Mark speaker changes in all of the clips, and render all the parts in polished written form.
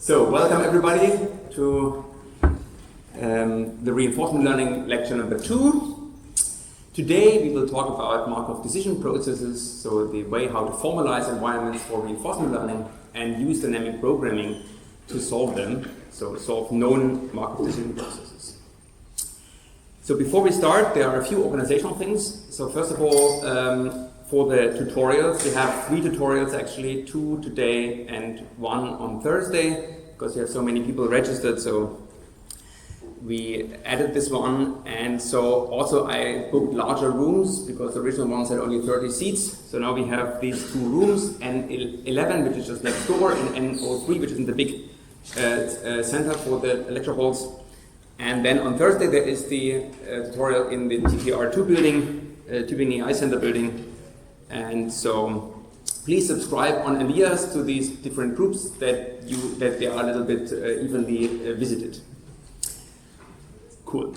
Speaker 1: So, welcome everybody to the reinforcement learning lecture number 2. Today we will talk about Markov decision processes, so the way how to formalize environments for reinforcement learning and use dynamic programming to solve them, so solve known Markov decision processes. So before we start, there are a few organizational things. So first of all, for the tutorials, we have 3 tutorials actually, 2 today and 1 on Thursday, because we have so many people registered, so we added this one. And so also I booked larger rooms, because the original ones had only 30 seats. So now we have these 2 rooms, and 11, which is just next door, and N03, which is in the big center for the lecture halls. And then on Thursday there is the tutorial in the TTR2 building, Tübingen AI Center building. And so please subscribe on Elias to these different groups that they are a little bit evenly visited. Cool.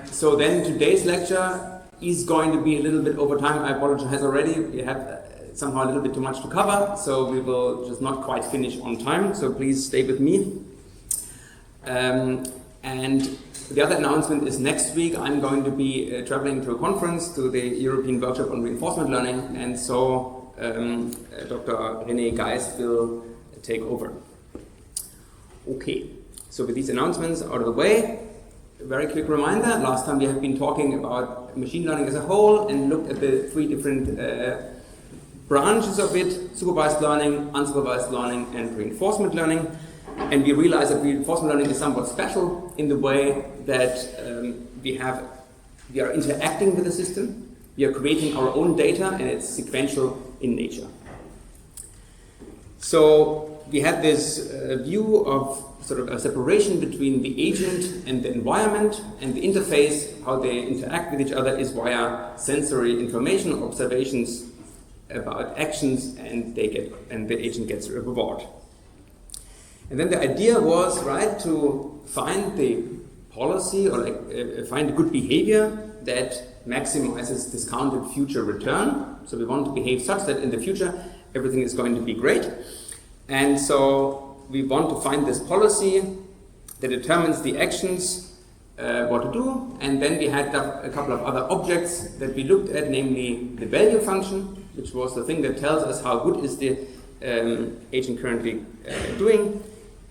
Speaker 1: So then today's lecture is going to be a little bit over time. I apologize already. We have somehow a little bit too much to cover, so we will just not quite finish on time. So please stay with me. And the other announcement is next week I'm going to be traveling to a conference, to the European Workshop on Reinforcement Learning, and so Dr. René Geist will take over. Okay, so with these announcements out of the way, a very quick reminder, last time we have been talking about machine learning as a whole and looked at the 3 different branches of it: supervised learning, unsupervised learning, and reinforcement learning. And we realize that reinforcement learning is somewhat special in the way that we are interacting with the system, we are creating our own data, and it's sequential in nature. So we had this view of sort of a separation between the agent and the environment, and the interface, how they interact with each other, is via sensory information, observations about actions, and the agent gets a reward. And then the idea was, right, to find the policy, or find a good behavior that maximizes discounted future return. So we want to behave such that in the future everything is going to be great. And so we want to find this policy that determines the actions, what to do. And then we had a couple of other objects that we looked at, namely the value function, which was the thing that tells us how good is the agent currently doing,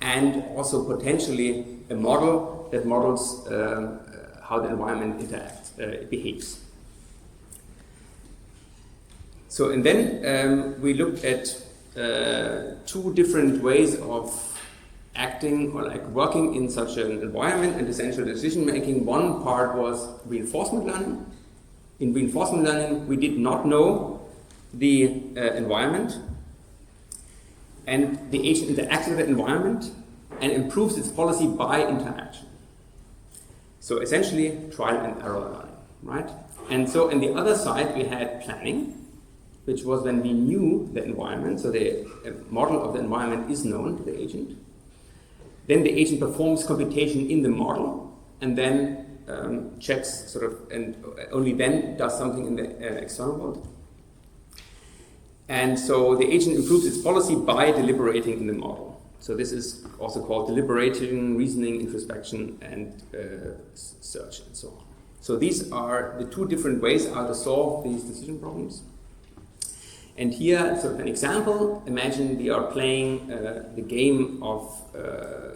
Speaker 1: and also potentially a model that models how the environment behaves. So, and then we looked at 2 different ways of acting or working in such an environment and essential decision making. One part was reinforcement learning. In reinforcement learning, we did not know the environment, and the agent interacts with the environment and improves its policy by interaction. So essentially, trial and error learning, right? And so on the other side, we had planning, which was when we knew the environment, so the model of the environment is known to the agent. Then the agent performs computation in the model, and then checks sort of, and only then does something in the external world. And so the agent improves its policy by deliberating in the model. So this is also called deliberation, reasoning, introspection, and search, and so on. So these are the 2 different ways how to solve these decision problems. And here, sort of an example, imagine we are playing the game of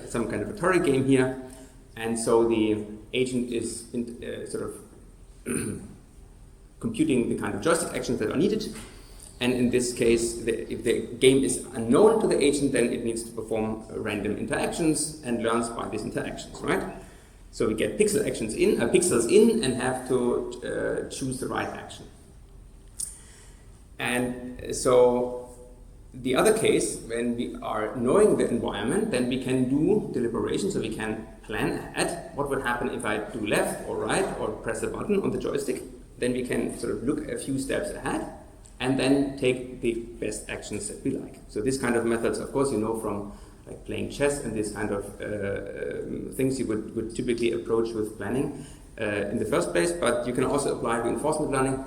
Speaker 1: some kind of Atari game here, and so the agent is sort of computing the kind of joystick actions that are needed. And in this case, if the game is unknown to the agent, then it needs to perform random interactions and learns by these interactions, right? So we get pixels in, and have to choose the right action. And so the other case, when we are knowing the environment, then we can do deliberation, so we can plan ahead what would happen if I do left or right or press a button on the joystick. Then we can sort of look a few steps ahead and then take the best actions that we like. So this kind of methods, of course, you know from like playing chess and this kind of things you would typically approach with planning in the first place, but you can also apply reinforcement learning,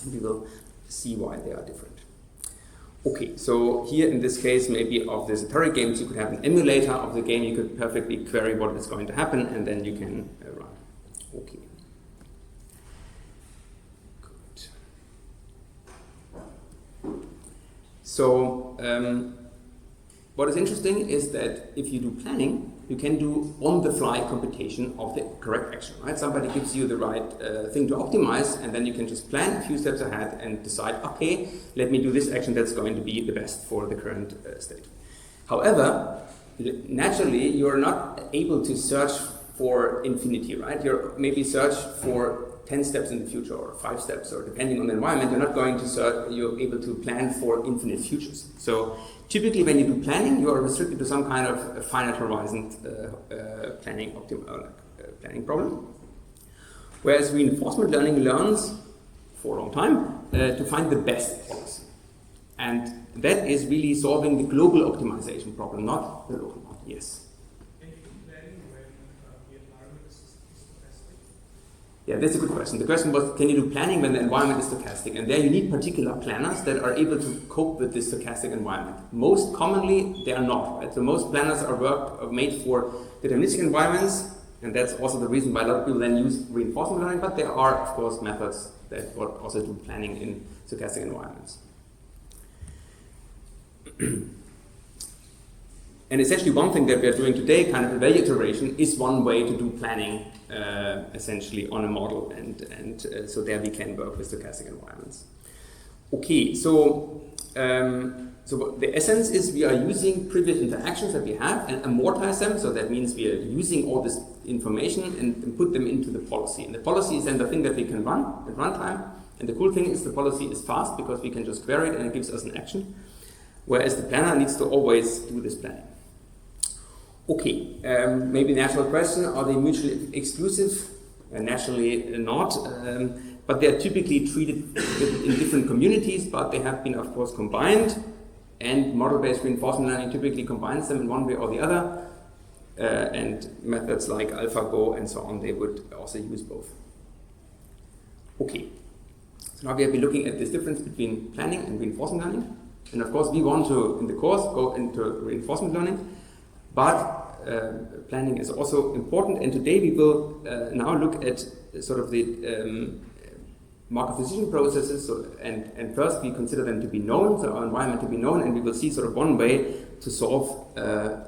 Speaker 1: and we will see why they are different. Okay, so here in this case, maybe of the esoteric games, you could have an emulator of the game. You could perfectly query what is going to happen, and then you can run. Okay. Good. So, what is interesting is that if you do planning, you can do on-the-fly computation of the correct action, right? Somebody gives you the right thing to optimize, and then you can just plan a few steps ahead and decide, okay, let me do this action that's going to be the best for the current state. However, naturally, you're not able to search for infinity, right? You're maybe search for 10 steps in the future, or 5 steps, or depending on the environment, you're not going to search, you're able to plan for infinite futures. So typically when you do planning, you are restricted to some kind of finite horizon planning problem. Whereas reinforcement learning learns for a long time to find the best policy. And that is really solving the global optimization problem, not the local one. Yes? Yeah, that's a good question. The question was, can you do planning when the environment is stochastic? And there you need particular planners that are able to cope with this stochastic environment. Most commonly, they are not. Right? So most planners are made for deterministic environments, and that's also the reason why a lot of people then use reinforcement learning, but there are, of course, methods that also do planning in stochastic environments. And essentially one thing that we are doing today, kind of a value iteration, is one way to do planning essentially on a model, and so there we can work with stochastic environments. Okay, so the essence is we are using previous interactions that we have and amortize them, so that means we are using all this information and put them into the policy. And the policy is then the thing that we can run at runtime, and the cool thing is the policy is fast because we can just query it and it gives us an action, whereas the planner needs to always do this planning. Okay, maybe natural question, are they mutually exclusive? Naturally not, but they are typically treated in different communities, but they have been, of course, combined, and model-based reinforcement learning typically combines them in one way or the other, and methods like AlphaGo and so on, they would also use both. Okay, so now we have been looking at this difference between planning and reinforcement learning, and of course we want to, in the course, go into reinforcement learning. But planning is also important, and today we will now look at sort of the Markov decision processes, and first we consider them to be known, so our environment to be known, and we will see sort of one way to solve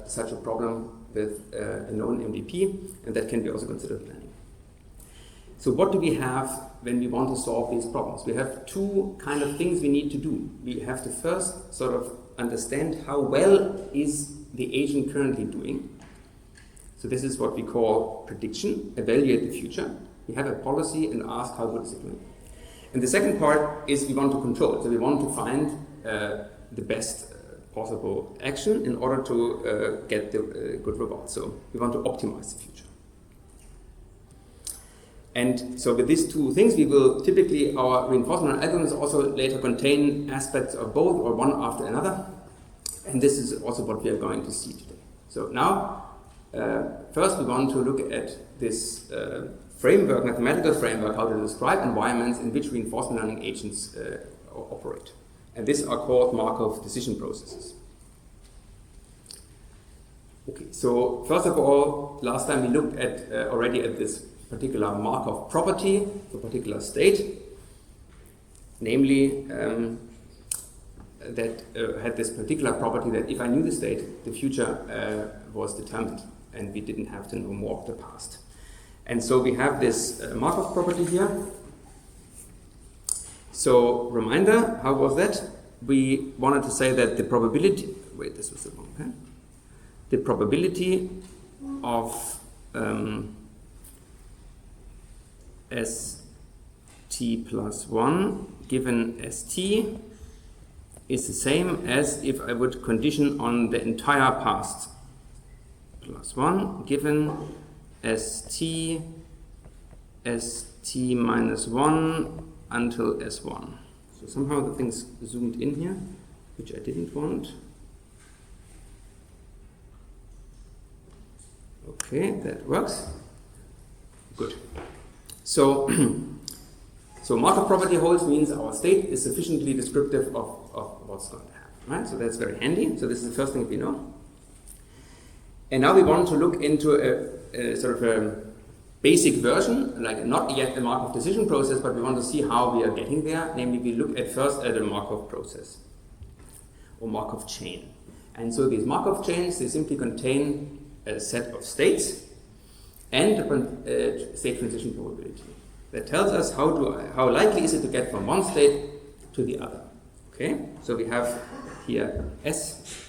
Speaker 1: such a problem with a known MDP, and that can be also considered planning. So what do we have when we want to solve these problems? We have two kind of things we need to do. We have to first sort of understand how well is the agent currently doing. So this is what we call prediction, evaluate the future. We have a policy and ask how good is it doing. And the second part is we want to control. So we want to find the best possible action in order to get the good result. So we want to optimize the future. And so with these two things, we will typically, our reinforcement algorithms also later contain aspects of both or one after another. And this is also what we are going to see today. So now, first we want to look at this framework, mathematical framework, how to describe environments in which reinforcement learning agents operate. And these are called Markov decision processes. Okay, so first of all, last time we looked at already at this particular Markov property, the particular state, namely that had this particular property that if I knew the state, the future was determined, and we didn't have to know more of the past. And so we have this Markov property here. So reminder, how was that? We wanted to say that the probability, wait, this was the wrong pen. The probability of st plus 1 given st is the same as if I would condition on the entire past plus 1 given st minus 1 until s1. So somehow the thing's zoomed in here, which I didn't want. Okay, that works. Good. So, so Markov property holds means our state is sufficiently descriptive of what's going to happen. Right? So that's very handy. So this is the first thing we know. And now we want to look into a sort of a basic version, like not yet the Markov decision process, but we want to see how we are getting there. Namely, we look at first at a Markov process or Markov chain. And so these Markov chains, they simply contain a set of states and a state transition probability. That tells us how likely is it to get from one state to the other. Okay, so we have here S.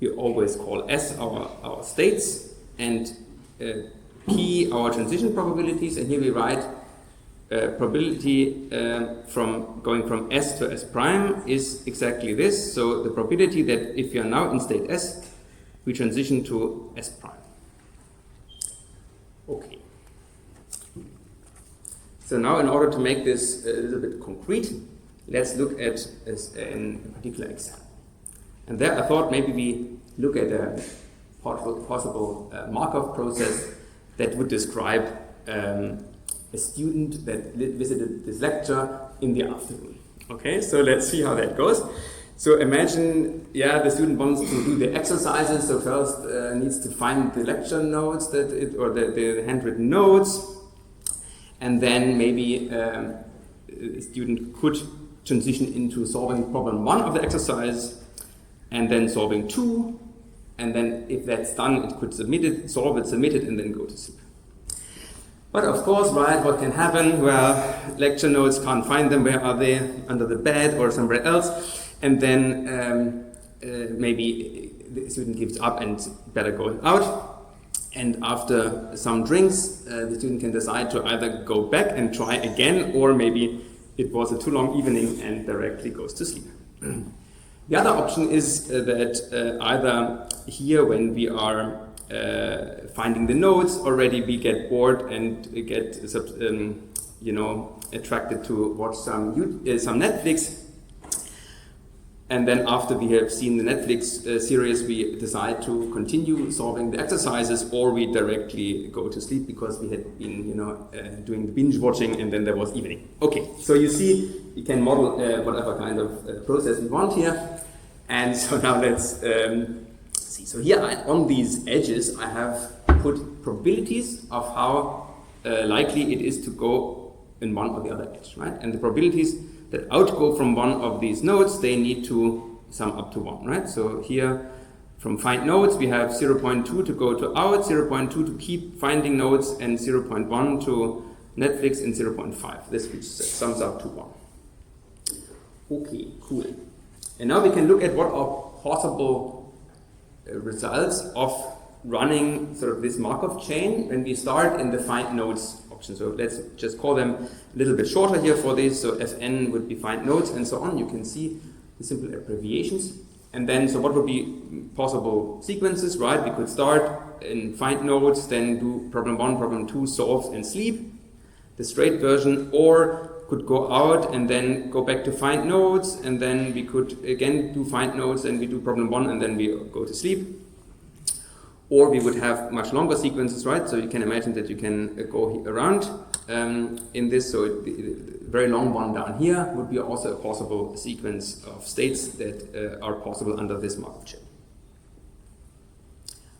Speaker 1: We always call S our states and P our transition probabilities, and here we write probability from going from S to S prime is exactly this. So the probability that if you are now in state S, we transition to S prime. Okay. So now in order to make this a little bit concrete, let's look at a particular example. And there I thought maybe we look at a possible Markov process that would describe a student that visited this lecture in the afternoon. Okay, so let's see how that goes. So imagine, the student wants to do the exercises, so first needs to find the lecture notes or the handwritten notes, and then maybe a student could transition into solving problem 1 of the exercise, and then solving 2, and then if that's done, it could solve it, submit it, and then go to sleep. But of course, right, what can happen? Well, lecture notes, can't find them. Where are they? Under the bed or somewhere else. And then maybe the student gives up and better go out. And after some drinks, the student can decide to either go back and try again, or maybe it was a too long evening and directly goes to sleep. The other option is that either here, when we are finding the notes already, we get bored and get attracted to watch some Netflix, and then after we have seen the Netflix series, we decide to continue solving the exercises, or we directly go to sleep because we had been doing the binge watching, and then there was evening. Okay, so you see, we can model whatever kind of process we want here. And so now let's see. So here on these edges, I have put probabilities of how likely it is to go in one or the other edge, right? And the probabilities that outgo from one of these nodes, they need to sum up to 1, right? So here, from find nodes, we have 0.2 to go to out, 0.2 to keep finding nodes, and 0.1 to Netflix, and 0.5. This which sums up to 1. Okay, cool. And now we can look at what are possible results of running sort of this Markov chain when we start in the find nodes option. So let's just call them a little bit shorter here for this. So Fn would be find nodes and so on. You can see the simple abbreviations. And then, so what would be possible sequences, right? We could start in find nodes, then do problem 1, problem 2, solve and sleep, the straight version, or could go out and then go back to find nodes, and then we could again do find nodes, and we do problem 1, and then we go to sleep. Or we would have much longer sequences, right? So you can imagine that you can go around in this. So the very long one down here would be also a possible sequence of states that are possible under this Markov chain.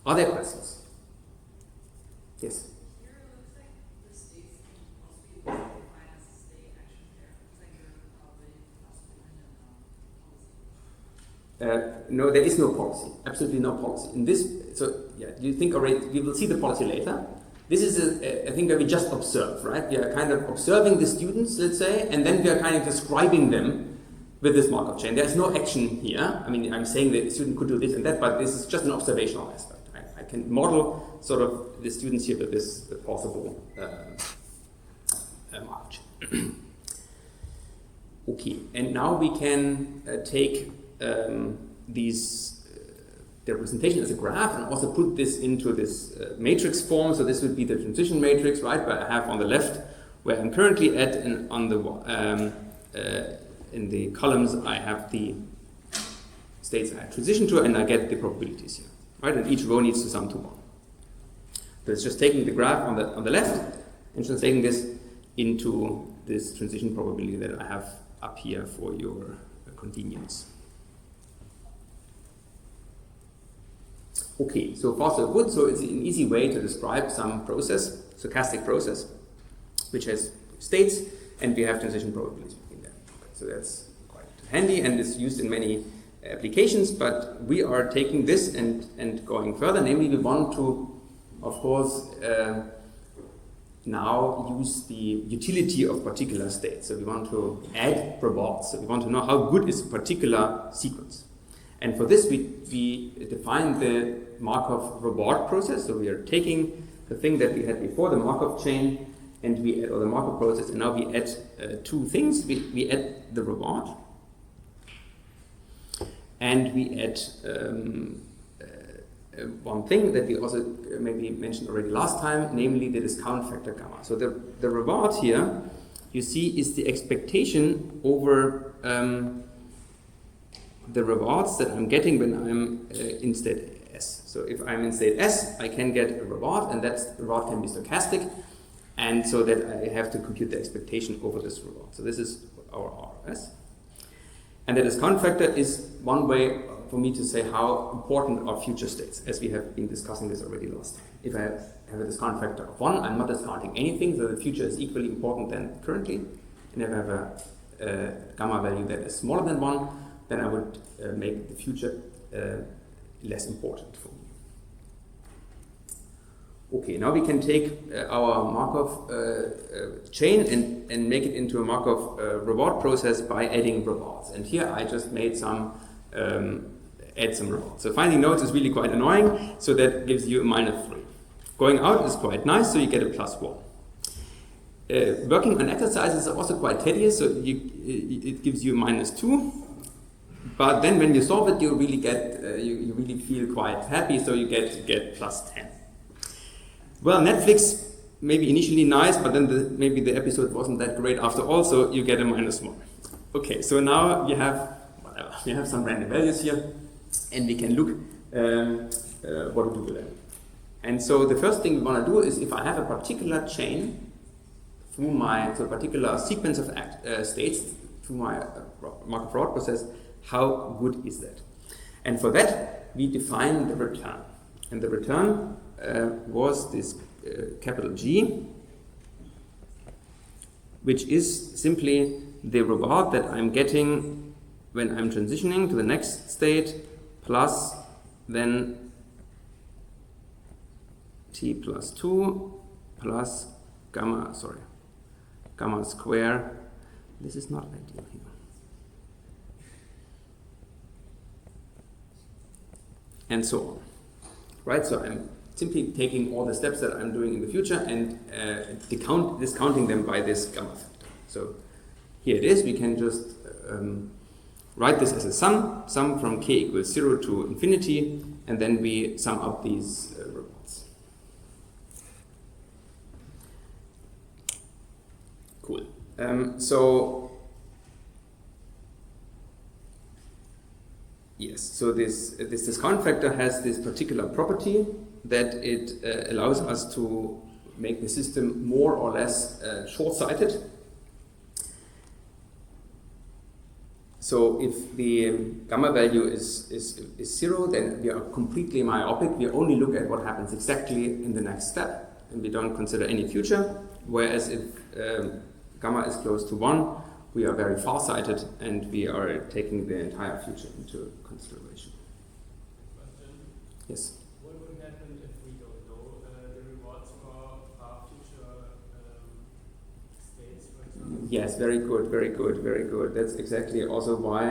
Speaker 1: Are there questions? Yes? No, there is no policy. Absolutely no policy. In this, so yeah, you think already, we will see the policy later. This is a thing where we just observe, right? We are kind of observing the students, let's say, and then we are kind of describing them with this Markov chain. There is no action here. I mean, I'm saying that the student could do this and that, but this is just an observational aspect. I can model sort of the students here with this possible Markov chain. Okay, and now we can take these the representation as a graph and also put this into this matrix form. So this would be the transition matrix, right? Where I have on the left where I'm currently at, and on the in the columns I have the states I transition to, and I get the probabilities here, right? And each row needs to sum to 1. So it's just taking the graph on the left and translating this into this transition probability that I have up here for your convenience. Okay, so far so good. So it's an easy way to describe some process, stochastic process, which has states, and we have transition probabilities between them. Okay, so that's quite handy and is used in many applications, but we are taking this and going further. Namely, we want to, of course, now use the utility of particular states. So we want to add rewards. So we want to know how good is a particular sequence. And for this, we define the Markov reward process. So we are taking the thing that we had before, the Markov chain, and we add, or the Markov process, and now we add two things. We add the reward, and we add one thing that we also maybe mentioned already last time, namely the discount factor gamma. So the reward here, you see, is the expectation over the rewards that I'm getting when I'm in state S. So if I'm in state S, I can get a reward, and that reward can be stochastic, and so that I have to compute the expectation over this reward. So this is our RS. And the discount factor is one way for me to say how important are future states, as we have been discussing this already last time. If I have a discount factor of 1, I'm not discounting anything, so the future is equally important than currently. And if I have a gamma value that is smaller than 1, then I would make the future less important for me. Okay, now we can take our Markov chain and make it into a Markov reward process by adding rewards. And here I just made some, add some rewards. So finding nodes is really quite annoying, so that gives you a -3. Going out is quite nice, so you get a +1. Working on exercises is also quite tedious, so it gives you a -2. But then when you solve it, you really get, you really feel quite happy, so you get +10. Well, Netflix, maybe initially nice, but then maybe the episode wasn't that great after all, so you get a -1. Okay, so now you have, whatever, we have some random values here, and we can look what to do with them. And so the first thing we want to do is, if I have a particular chain through my, so a particular sequence of states through my Markov reward process, how good is that? And for that, we define the return. And the return was this capital G, which is simply the reward that I'm getting when I'm transitioning to the next state, plus then t plus 2 plus gamma square. This is not ideal here. And so on. Right, so I'm simply taking all the steps that I'm doing in the future and discounting them by this gamma factor. So here it is. We can just write this as a sum from k equals 0 to infinity, and then we sum up these rewards. Cool. Yes, so this discount factor has this particular property that it allows us to make the system more or less short-sighted. So if the gamma value is 0, then we are completely myopic. We only look at what happens exactly in the next step, and we don't consider any future. Whereas if gamma is close to 1, we are very far-sighted, and we are taking the entire future into consideration.
Speaker 2: Question?
Speaker 1: Yes?
Speaker 2: What would happen if we don't know the rewards for our future states, for example?
Speaker 1: Yes, very good, very good, very good. That's exactly also why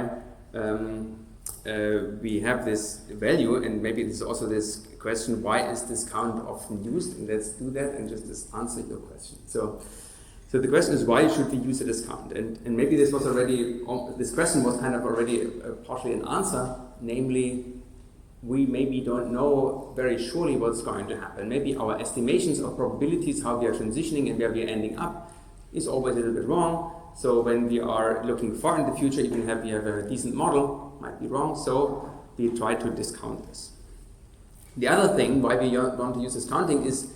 Speaker 1: we have this value, and maybe this is also this question, why is discount often used? And let's do that and just answer your question. So the question is, why should we use a discount? And maybe this was already, this question was kind of already partially an answer, namely, we maybe don't know very surely what's going to happen. Maybe our estimations of probabilities, how we are transitioning and where we are ending up, is always a little bit wrong. So when we are looking far in the future, even if we have a decent model, might be wrong. So we try to discount this. The other thing why we want to use discounting is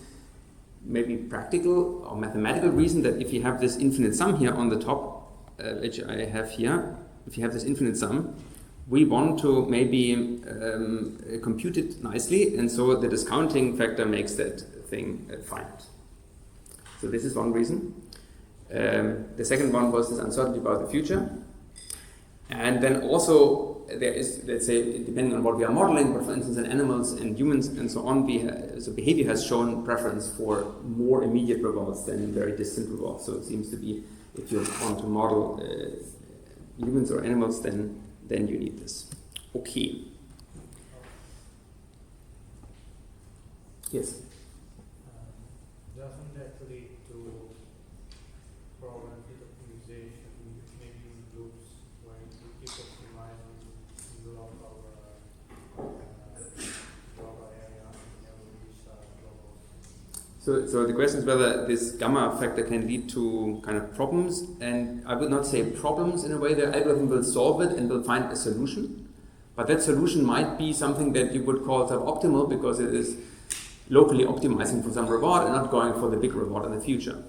Speaker 1: maybe practical or mathematical reason, that if you have this infinite sum here on the top, which I have here, if you have this infinite sum, we want to maybe compute it nicely, and so the discounting factor makes that thing finite. So this is one reason. The second one was this uncertainty about the future. And then also there is, let's say, depending on what we are modeling, but for instance in animals and humans and so on, so behavior has shown preference for more immediate rewards than very distant rewards. So it seems to be, if you want to model humans or animals, then you need this. Okay. Yes?
Speaker 2: Doesn't that lead to problems with optimization, maybe in loops, when you keep optimizing in the local area and never reach global?
Speaker 1: So the question is whether this gamma factor can lead to kind of problems, and I would not say problems in a way. The algorithm will solve it and will find a solution, but that solution might be something that you would call suboptimal because it is locally optimizing for some reward and not going for the big reward in the future.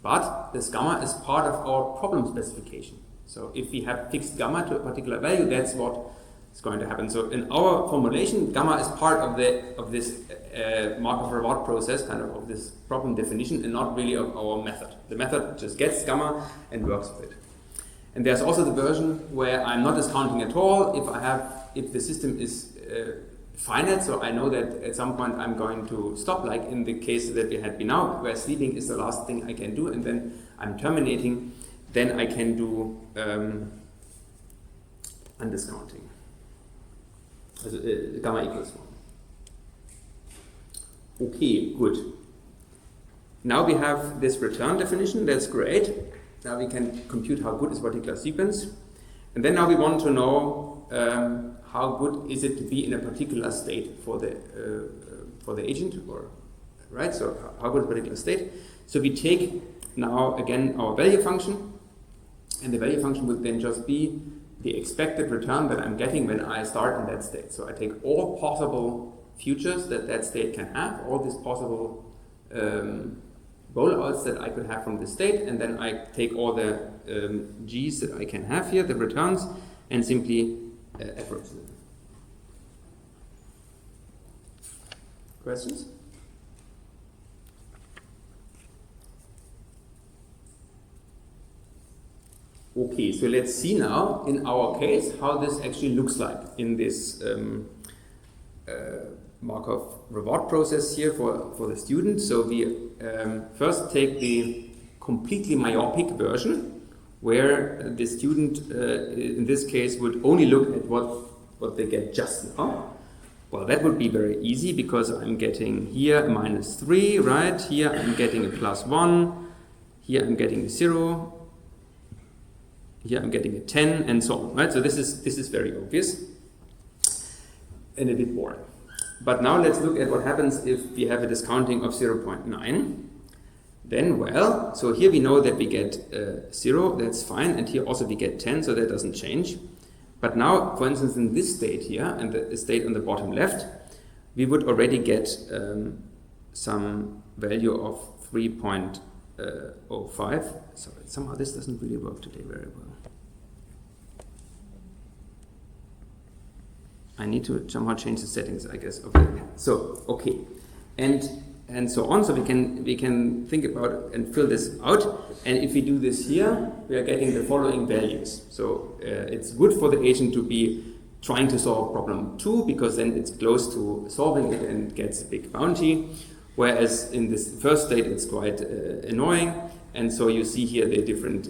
Speaker 1: But this gamma is part of our problem specification. So if we have fixed gamma to a particular value, that's what is going to happen. So in our formulation, gamma is part of this Markov reward process, kind of this problem definition, and not really of our method. The method just gets gamma and works with it. And there's also the version where I'm not discounting at all if the system is finite, so I know that at some point I'm going to stop, like in the case that we had been now, where sleeping is the last thing I can do, and then I'm terminating, then I can do undiscounting. Also, gamma equals 1. Okay, good. Now we have this return definition, that's great. Now we can compute how good is a particular sequence. And then now we want to know how good is it to be in a particular state for the agent, or right? So how good is a particular state? So we take now again our value function, and the value function would then just be the expected return that I'm getting when I start in that state. So I take all possible futures that state can have, all these possible rollouts that I could have from this state, and then I take all the G's that I can have here, the returns, and simply average them. Questions? Okay, so let's see now in our case how this actually looks like in this Markov reward process here for the student. So we first take the completely myopic version, where the student in this case would only look at what they get just now. Well, that would be very easy because I'm getting here a -3, right? Here I'm getting a +1, here I'm getting a 0, here I'm getting a 10, and so on, right? So this is very obvious and a bit boring. But now let's look at what happens if we have a discounting of 0.9. Then, well, so here we know that we get 0, that's fine, and here also we get 10, so that doesn't change. But now, for instance, in this state here, and the state on the bottom left, we would already get some value of 3.05. So somehow this doesn't really work today very well. I need to somehow change the settings, I guess. Okay. So, okay. And so on, so we can think about and fill this out. And if we do this here, we are getting the following values. So it's good for the agent to be trying to solve problem 2, because then it's close to solving it and gets a big bounty. Whereas in this first state, it's quite annoying. And so you see here the different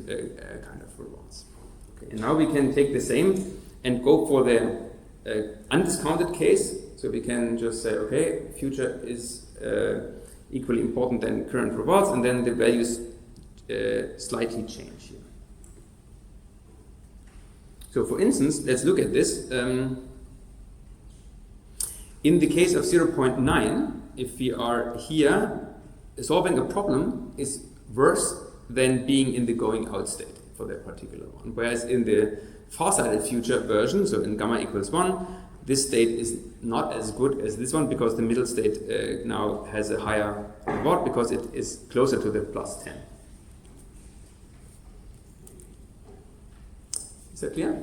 Speaker 1: kind of rewards. Okay. And now we can take the same and go for the undiscounted case. So we can just say, okay, future is equally important than current rewards, and then the values slightly change here. So for instance, let's look at this. In the case of 0.9, if we are here, solving a problem is worse than being in the going out state for that particular one. Whereas in the far-sighted future version, so in gamma equals 1, this state is not as good as this one, because the middle state now has a higher reward because it is closer to the +10. Is that clear?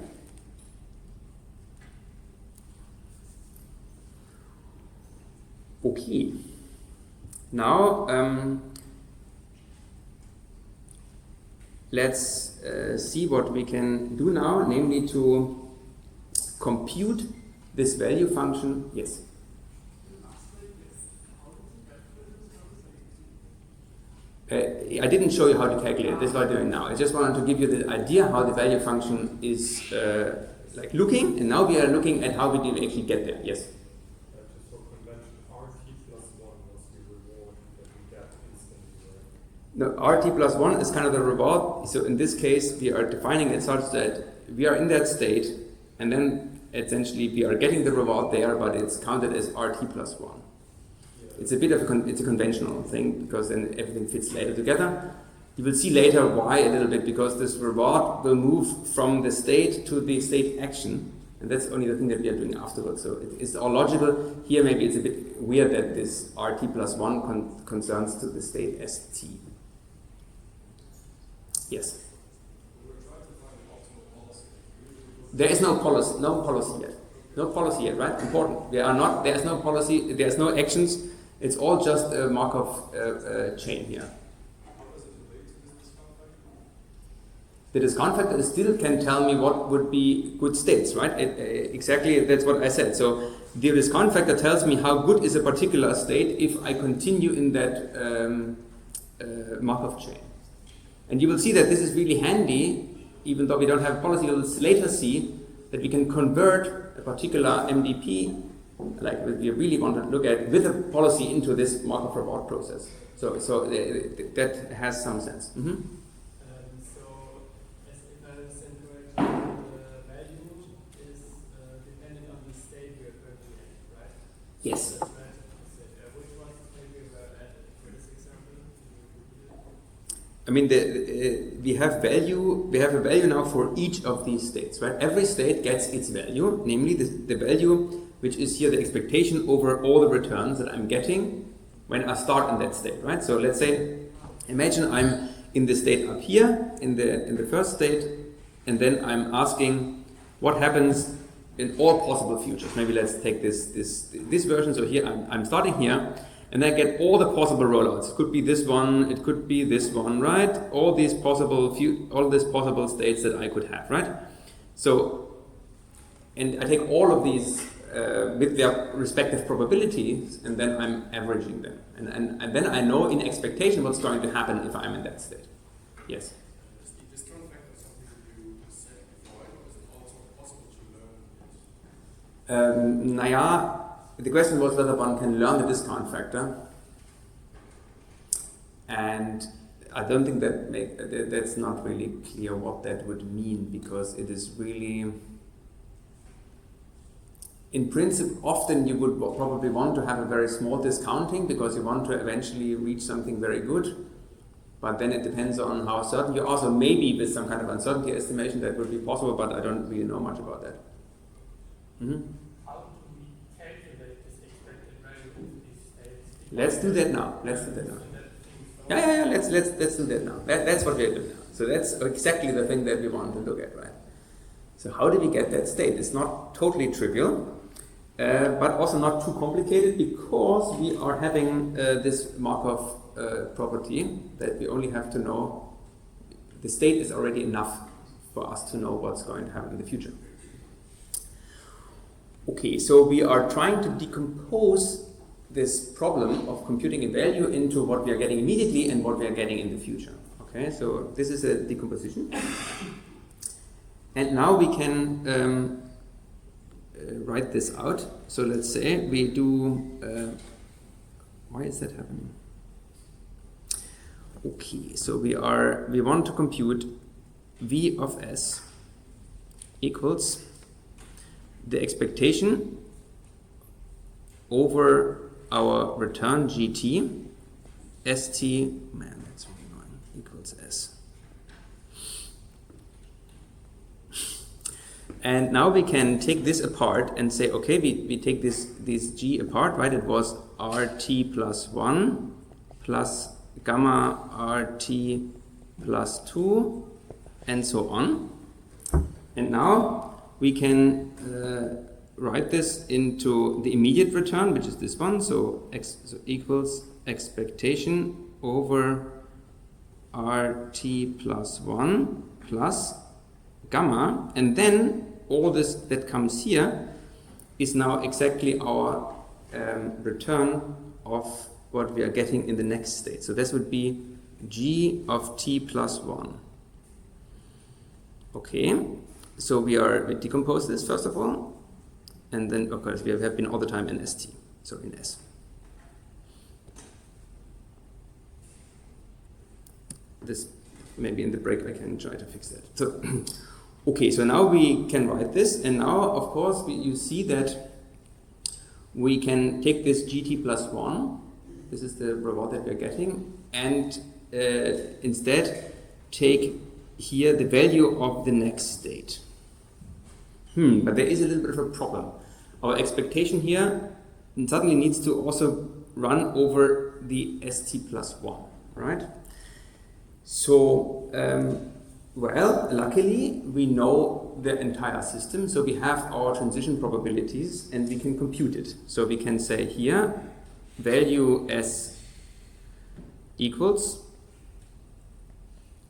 Speaker 1: Okay. Now let's see what we can do now, namely to compute this value function. Yes. I didn't show you how to calculate it. This is what I'm doing now. I just wanted to give you the idea how the value function is like looking, and now we are looking at how we can actually get there. Yes.
Speaker 2: Just for convention, RT plus 1 was the reward that we get instantly, right?
Speaker 1: No, RT plus 1 is kind of the reward. So in this case, we are defining it such that we are in that state, and then essentially we are getting the reward there, but it's counted as RT plus 1. It's a bit of it's a conventional thing, because then everything fits later together. You will see later why a little bit, because this reward will move from the state to the state action, and that's only the thing that we are doing afterwards. So it is all logical. Here maybe it's a bit weird that this RT plus 1 concerns to the state ST. Yes? There is no policy yet. No policy yet, right? Important. There is no policy, there's no actions. It's all just a Markov chain here. The discount factor still can tell me what would be good states, right? Exactly, that's what I said. So the discount factor tells me how good is a particular state if I continue in that Markov chain. And you will see that this is really handy, even though we don't have a policy. You'll later see that we can convert a particular MDP, like we really want to look at, with a policy into this Markov reward process. So that has some sense. Mm-hmm.
Speaker 2: So, as if I understand correctly, the value is depending on the state we are currently in, right?
Speaker 1: Yes.
Speaker 2: That's right. Which one maybe we were at for this example?
Speaker 1: I mean, we have a value now for each of these states, right? Every state gets its value, namely the value which is here the expectation over all the returns that I'm getting when I start in that state, right? So let's say, imagine I'm in the state up here, in the first state, and then I'm asking what happens in all possible futures. Maybe let's take this version. So here I'm starting here, and I get all the possible rollouts. It could be this one, it could be this one, right? All these possible states that I could have, right? So, and I take all of these with their respective probabilities, and then I'm averaging them. And then I know in expectation what's going to happen if I'm in that state. Yes?
Speaker 3: Is the discount factor something that you said before, or is it also possible to learn it?
Speaker 1: The question was whether one can learn the discount factor. And I don't think that's not really clear what that would mean, because it is really... In principle, often you would probably want to have a very small discounting because you want to eventually reach something very good. But then it depends on how certain you are. So maybe with some kind of uncertainty estimation that would be possible, but I don't really know much about that. Mm-hmm.
Speaker 2: How do we calculate this expected value of these states?
Speaker 1: Let's do that now. Yeah. Let's do that now. That's what we're doing now. So that's exactly the thing that we want to look at, right? So how do we get that state? It's not totally trivial, but also not too complicated, because we are having this Markov property that we only have to know. The state is already enough for us to know what's going to happen in the future. Okay, so we are trying to decompose this problem of computing a value into what we are getting immediately and what we are getting in the future. Okay, so this is a decomposition. And now we can write this out. So let's say we do... why is that happening? Okay, so we want to compute V of S equals the expectation over our return GT, ST, man, that's really annoying, equals S. And now we can take this apart and say, okay, we take this G apart, right? It was RT plus 1 plus gamma RT plus 2 and so on. And now we can write this into the immediate return, which is this one. So x equals expectation over RT plus 1 plus gamma, and then all this that comes here is now exactly our return of what we are getting in the next state. So this would be g of t plus 1. Okay, so we decompose this first of all, and then of course we have been all the time in st, so in s. This maybe in the break I can try to fix that. So okay, so now we can write this, and now of course you see that we can take this gt plus 1, this is the reward that we are getting, and instead take here the value of the next state. But there is a little bit of a problem. Our expectation here suddenly needs to also run over the st plus 1, right? So, well, luckily we know the entire system, so we have our transition probabilities and we can compute it. So we can say here value s equals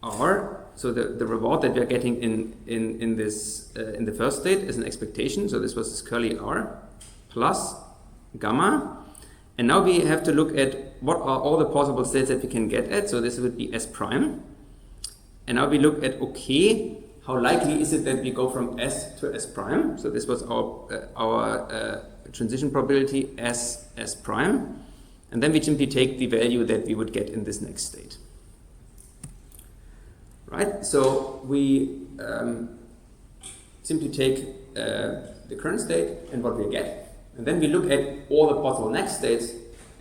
Speaker 1: r. So the reward that we are getting in this in the first state is an expectation. So this was this curly r plus gamma, and now we have to look at what are all the possible states that we can get at. So this would be s prime, and now we look at okay, how likely is it that we go from s to s prime? So this was our transition probability s prime, and then we simply take the value that we would get in this next state. Right, so we simply take the current state and what we get, and then we look at all the possible next states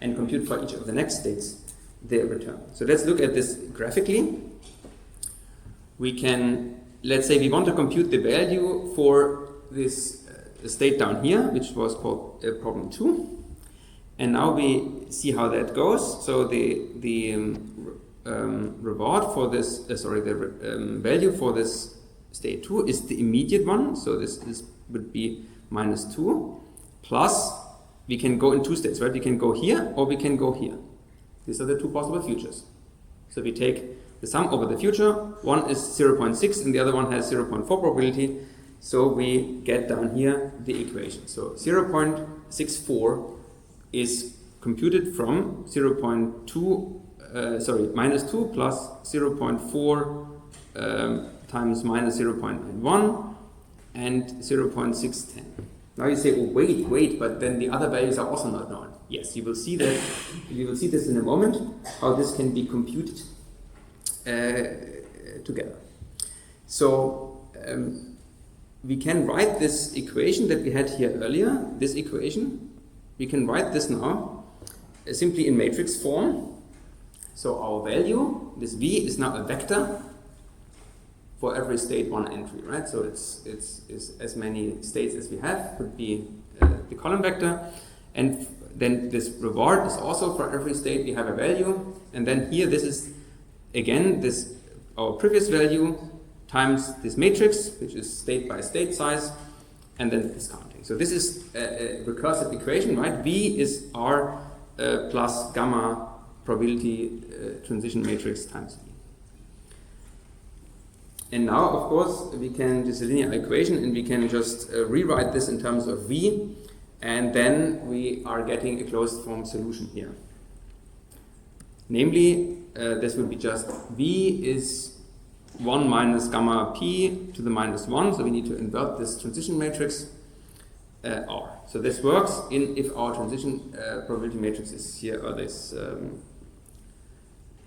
Speaker 1: and compute for each of the next states their return. So let's look at this graphically. We can, let's say we want to compute the value for this state down here, which was called problem 2, and now we see how that goes. So the reward for this, value for this state 2 is the immediate one, so this would be minus 2, plus we can go in two states, right? We can go here or we can go here. These are the two possible futures. So we take the sum over the future, one is 0.6 and the other one has 0.4 probability, so we get down here the equation. So 0.64 is computed from minus 2 plus 0.4 times minus 0.91 and 0.610. Now you say, oh, wait, but then the other values are also not known. Yes, you will see that. You will see this in a moment, how this can be computed together. So we can write this equation that we had here earlier, this equation, we can write this now simply in matrix form. So our value, this v, is now a vector for every state 1 entry, right? So it's as many states as we have would be the column vector, and then this reward is also for every state we have a value, and then here this is again this our previous value times this matrix, which is state by state size, and then discounting. So this is a recursive equation, right? V is r plus gamma probability transition matrix times v. And now, of course, we can, this is a linear equation, and we can just rewrite this in terms of v, and then we are getting a closed form solution here. Namely, this will be just v is 1 minus gamma p to the minus 1, so we need to invert this transition matrix r. So this works if our transition probability matrix is here, or this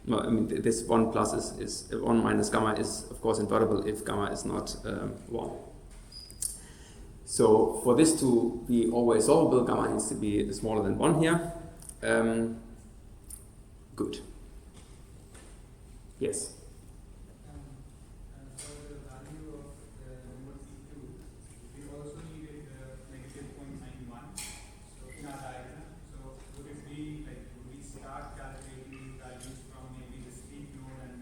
Speaker 1: no, I mean this 1 plus is 1 minus gamma is of course invertible if gamma is not 1. So for this to be always solvable, gamma needs to be smaller than 1 here. Good. Yes.
Speaker 2: For the value of node C2, we also needed negative 0.91. So in our diagram, so would it be like would we start calculating values from maybe the speed node and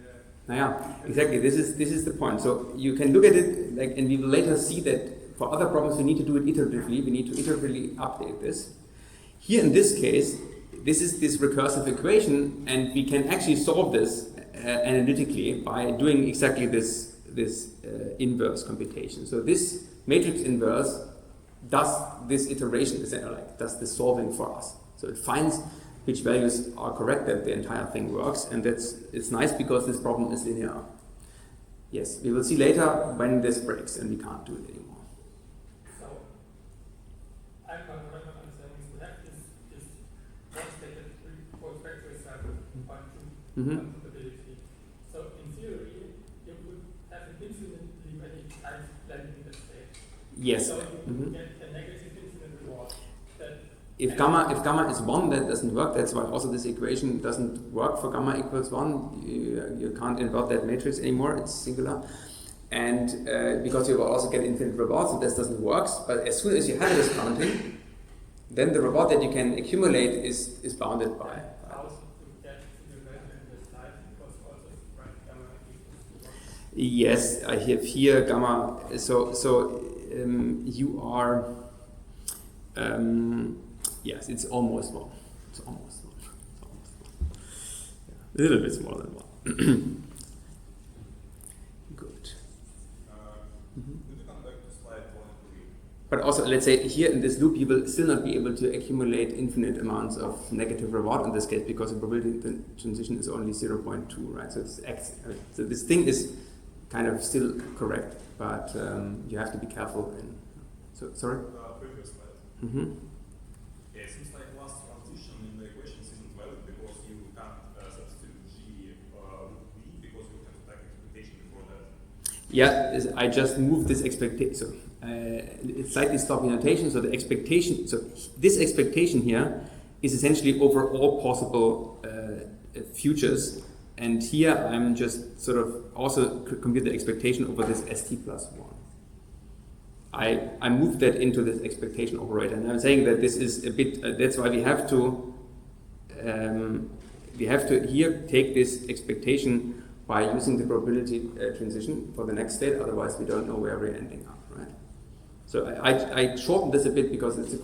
Speaker 1: Exactly. This is the point. So you can look at it like, and we will later see that for other problems, we need to do it iteratively. We need to iteratively update this. Here in this case, this is this recursive equation, and we can actually solve this analytically by doing exactly this inverse computation. So this matrix inverse does this iteration, does the solving for us. So it finds which values are correct, that the entire thing works, and it's nice because this problem is linear. Yes, we will see later when this breaks and we can't do it anymore.
Speaker 4: So, I'm not understanding is we have this one state that goes back to a cycle, point to compatibility. So, in theory, you could have an infinitely many times landing in that state.
Speaker 1: Yes.
Speaker 4: So, you get a negative infinite reward.
Speaker 1: If gamma is 1, that doesn't work. That's why also this equation doesn't work for gamma equals 1. You can't invert that matrix anymore. It's singular. And because you will also get infinite rewards, so this doesn't work. But as soon as you have this counting, then the reward that you can accumulate is bounded by. Yes, I have here gamma. So you are. Yes, it's almost 1. It's almost 1. Yeah. A little bit smaller than 1. Good.
Speaker 3: Could you come back to slide 1 and 3?
Speaker 1: But also, let's say here in this loop, you will still not be able to accumulate infinite amounts of negative reward in this case because the probability the transition is only 0.2, right? So it's X. So this thing is kind of still correct, but you have to be careful. Sorry?
Speaker 3: Previous slide.
Speaker 1: Mm-hmm.
Speaker 3: Yeah, it seems like last transition in the equations isn't valid because you can't substitute G with V because you have to take expectation before that.
Speaker 1: Yeah, I just moved this expectation. So it's slightly sloppy notation. So the expectation. So this expectation here is essentially over all possible futures, and here I'm just sort of also compute the expectation over this st plus 1. I moved that into this expectation operator, and I'm saying that this is a bit. That's why we have to here take this expectation by using the probability transition for the next state. Otherwise, we don't know where we're ending up, right? So I shortened this a bit because it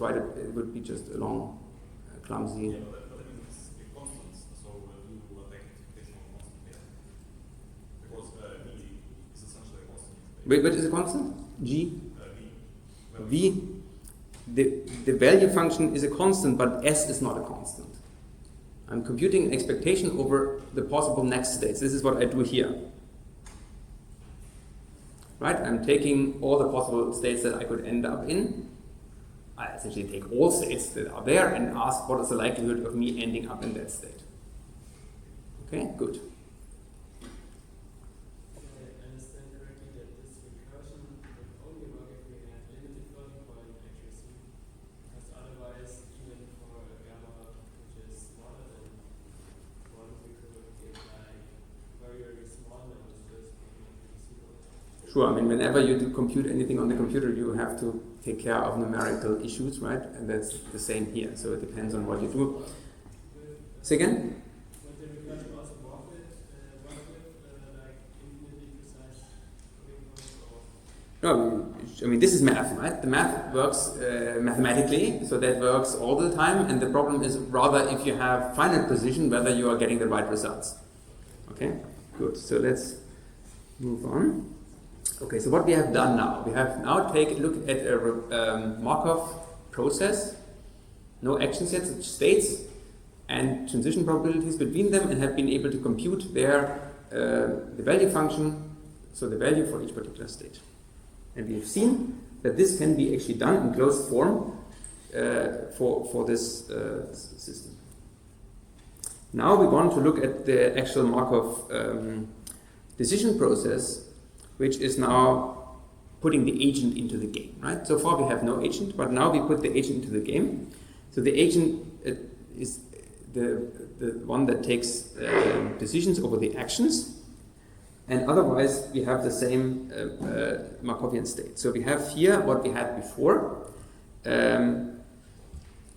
Speaker 1: would be just a long, clumsy.
Speaker 3: Yeah, but I mean it's a constant, so you will take expectation of constant here because V is essentially a constant.
Speaker 1: Wait, what is a constant? G.
Speaker 3: V.
Speaker 1: The value function is a constant, but S is not a constant. I'm computing an expectation over the possible next states. This is what I do here. Right? I'm taking all the possible states that I could end up in. I essentially take all states that are there and ask what is the likelihood of me ending up in that state. Okay, good. Sure, I mean, whenever you do compute anything on the computer, you have to take care of numerical issues, right? And that's the same here, so it depends on what you do. Say again? No, I mean, this is math, right? The math works mathematically, so that works all the time, and the problem is rather if you have finite precision, whether you are getting the right results. Okay, good. So let's move on. Okay, so what we have done now, we have now taken a look at a Markov process, no action sets, states, and transition probabilities between them, and have been able to compute their the value function, so the value for each particular state. And we've seen that this can be actually done in closed form for this system. Now we want to look at the actual Markov decision process, which is now putting the agent into the game, right? So far we have no agent, but now we put the agent into the game. So the agent is the one that takes decisions over the actions, and otherwise we have the same Markovian state. So we have here what we had before,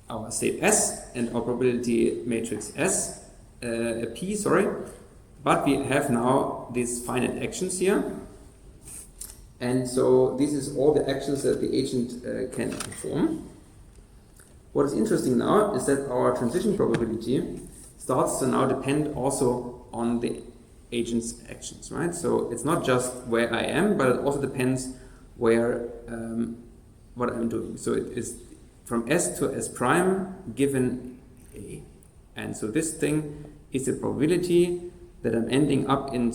Speaker 1: our state S and our probability matrix S, P, sorry, but we have now these finite actions here. And so this is all the actions that the agent can perform. What is interesting now is that our transition probability starts to now depend also on the agent's actions, right? So it's not just where I am, but it also depends where what I'm doing. So it is from S to S prime given A. And so this thing is the probability that I'm ending up in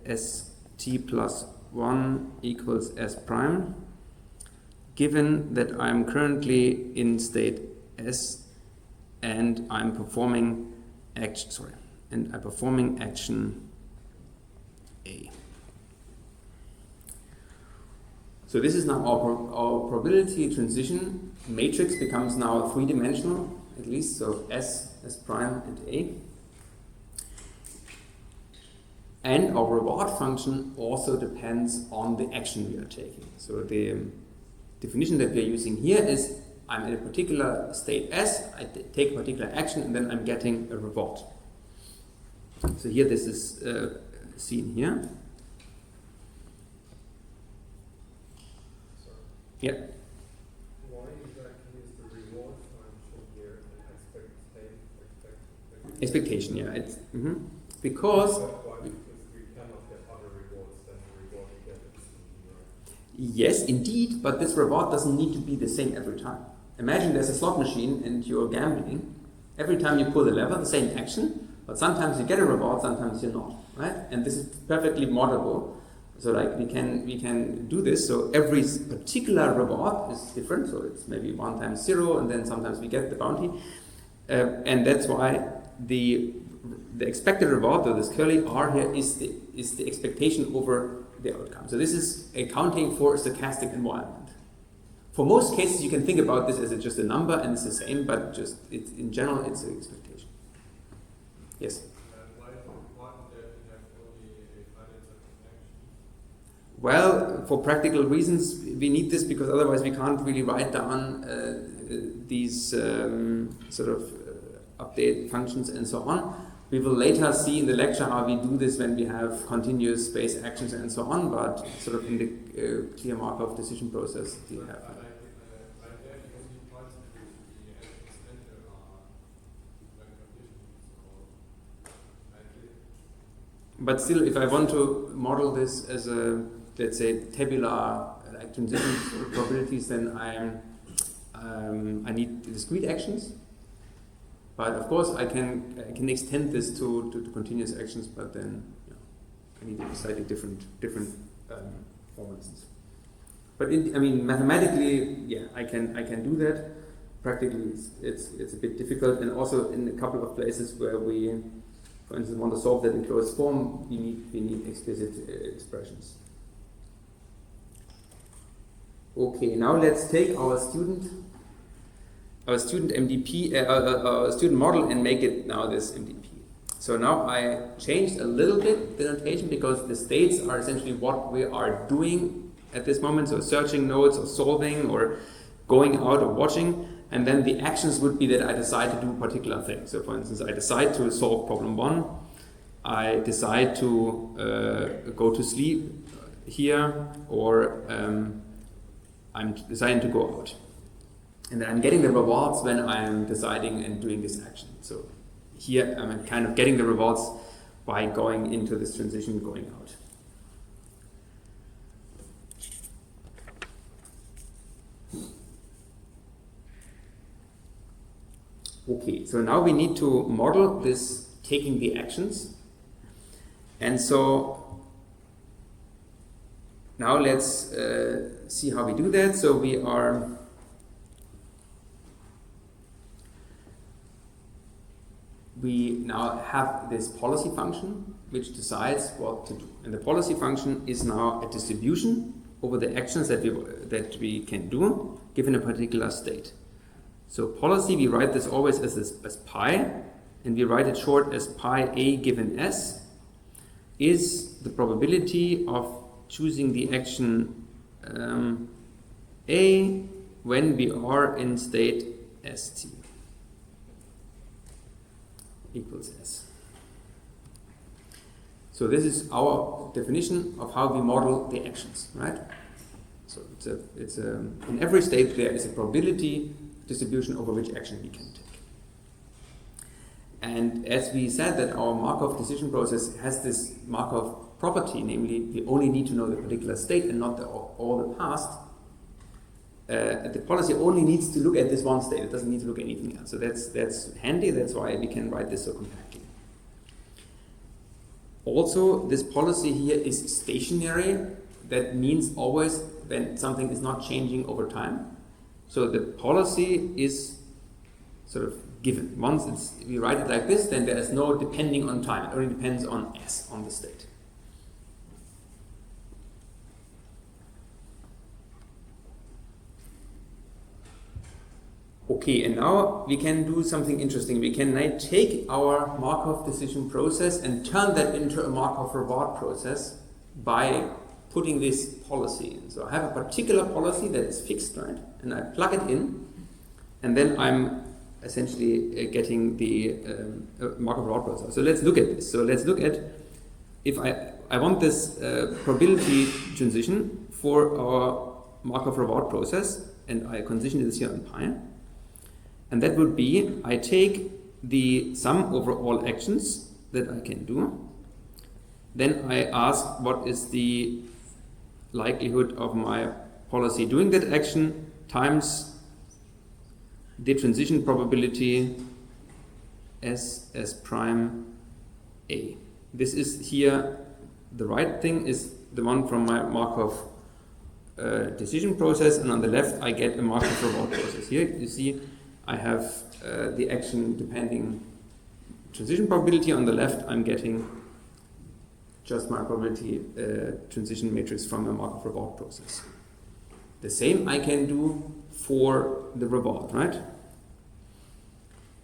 Speaker 1: ST plus 1 equals S prime, given that I'm currently in state S and I'm performing action, action A. So this is now our probability transition matrix becomes now three-dimensional, at least, so S prime, and A. And our reward function also depends on the action we are taking. So the definition that we are using here is I'm in a particular state S, I take a particular action, and then I'm getting a reward. So here this is seen here. Yeah.
Speaker 5: Why exactly is the reward function here an
Speaker 1: Expectation, yeah. It's, because
Speaker 5: why? Because we cannot get other rewards than the reward we get instantly, right?
Speaker 1: yes, indeed, but this reward doesn't need to be the same every time. Imagine there's a slot machine and you're gambling. Every time you pull the lever, the same action, but sometimes you get a reward, sometimes you're not, right? And this is perfectly modelable. So like we can do this. So every particular reward is different. So it's maybe 1 times 0, and then sometimes we get the bounty, and that's why the expected reward, or this curly R here, is the expectation over the outcome. So this is accounting for a stochastic environment. For most cases, you can think about this as just a number and it's the same, but just in general, it's an expectation. Yes.
Speaker 5: Why is it important that we have only a finite set of actions?
Speaker 1: Well, for practical reasons, we need this because otherwise we can't really write down these update functions and so on. We will later see in the lecture how we do this when we have continuous space actions and so on, but sort of in the clear Markov decision process we have.
Speaker 5: Like that, you only multiply the actions enter are like conditions, so like it.
Speaker 1: But still, if I want to model this as a, let's say, tabular like transition probabilities, then I need discrete actions. But of course, I can extend this to continuous actions, but then I need a slightly different formulas. But mathematically, yeah, I can do that. Practically, it's a bit difficult, and also in a couple of places where we, for instance, want to solve that in closed form, we need explicit expressions. Okay, now let's take our student MDP, our student model, and make it now this MDP. So now I changed a little bit the notation because the states are essentially what we are doing at this moment. So searching nodes or solving or going out or watching. And then the actions would be that I decide to do a particular thing. So for instance, I decide to solve problem 1. I decide to go to sleep here, or I'm deciding to go out. And then I'm getting the rewards when I'm deciding and doing this action. So here I'm kind of getting the rewards by going into this transition, going out. Okay, so now we need to model this taking the actions. And so now let's see how we do that. So we now have this policy function which decides what to do. And the policy function is now a distribution over the actions that we can do given a particular state. So policy, we write this always as pi, and we write it short as pi a given s, is the probability of choosing the action A when we are in state st equals s. So this is our definition of how we model the actions, right? So in every state there is a probability distribution over which action we can take. And as we said that our Markov decision process has this Markov property, namely we only need to know the particular state and not all the past, the policy only needs to look at this one state. It doesn't need to look at anything else. So that's handy. That's why we can write this so compactly. Also, this policy here is stationary. That means always when something is not changing over time. So the policy is sort of given. Once we write it like this, then there is no depending on time. It only depends on S, on the state. Okay, and now we can do something interesting. We can now take our Markov decision process and turn that into a Markov reward process by putting this policy in. So I have a particular policy that is fixed, right? And I plug it in, and then I'm essentially getting the Markov reward process. So let's look at this. So let's look at, if I want this probability transition for our Markov reward process, and I condition this here on pi. And that would be, I take the sum over all actions that I can do. Then I ask what is the likelihood of my policy doing that action times the transition probability S prime A. This is here, the right thing is the one from my Markov decision process, and on the left I get a Markov reward process. Here you see I have the action depending transition probability. On the left I'm getting just my probability transition matrix from a Markov reward process. The same I can do for the reward, right?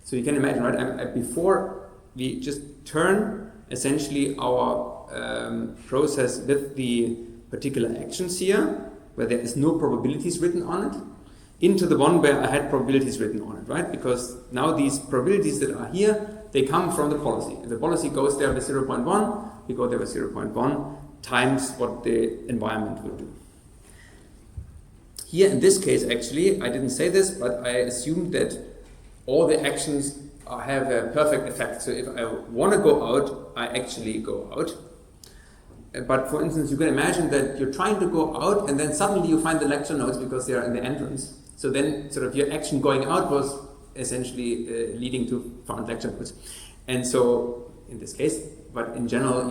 Speaker 1: So you can imagine, right, before we just turn essentially our process with the particular actions here, where there is no probabilities written on it, into the one where I had probabilities written on it, right? Because now these probabilities that are here, they come from the policy. If the policy goes there with 0.1, we go there with 0.1 times what the environment will do. Here in this case, actually, I didn't say this, but I assumed that all the actions have a perfect effect. So if I want to go out, I actually go out. But for instance, you can imagine that you're trying to go out and then suddenly you find the lecture notes because they are in the entrance. So then sort of your action going out was essentially leading to found lecture notes. And so in this case, but in general,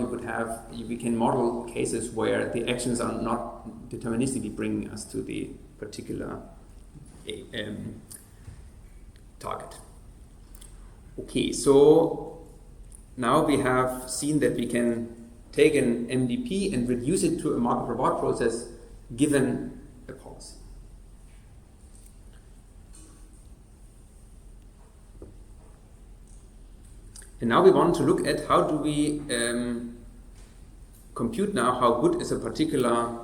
Speaker 1: we can model cases where the actions are not deterministically bringing us to the particular target. Okay, so now we have seen that we can take an MDP and reduce it to a Markov reward process given a policy. And now we want to look at how do we compute now how good is a particular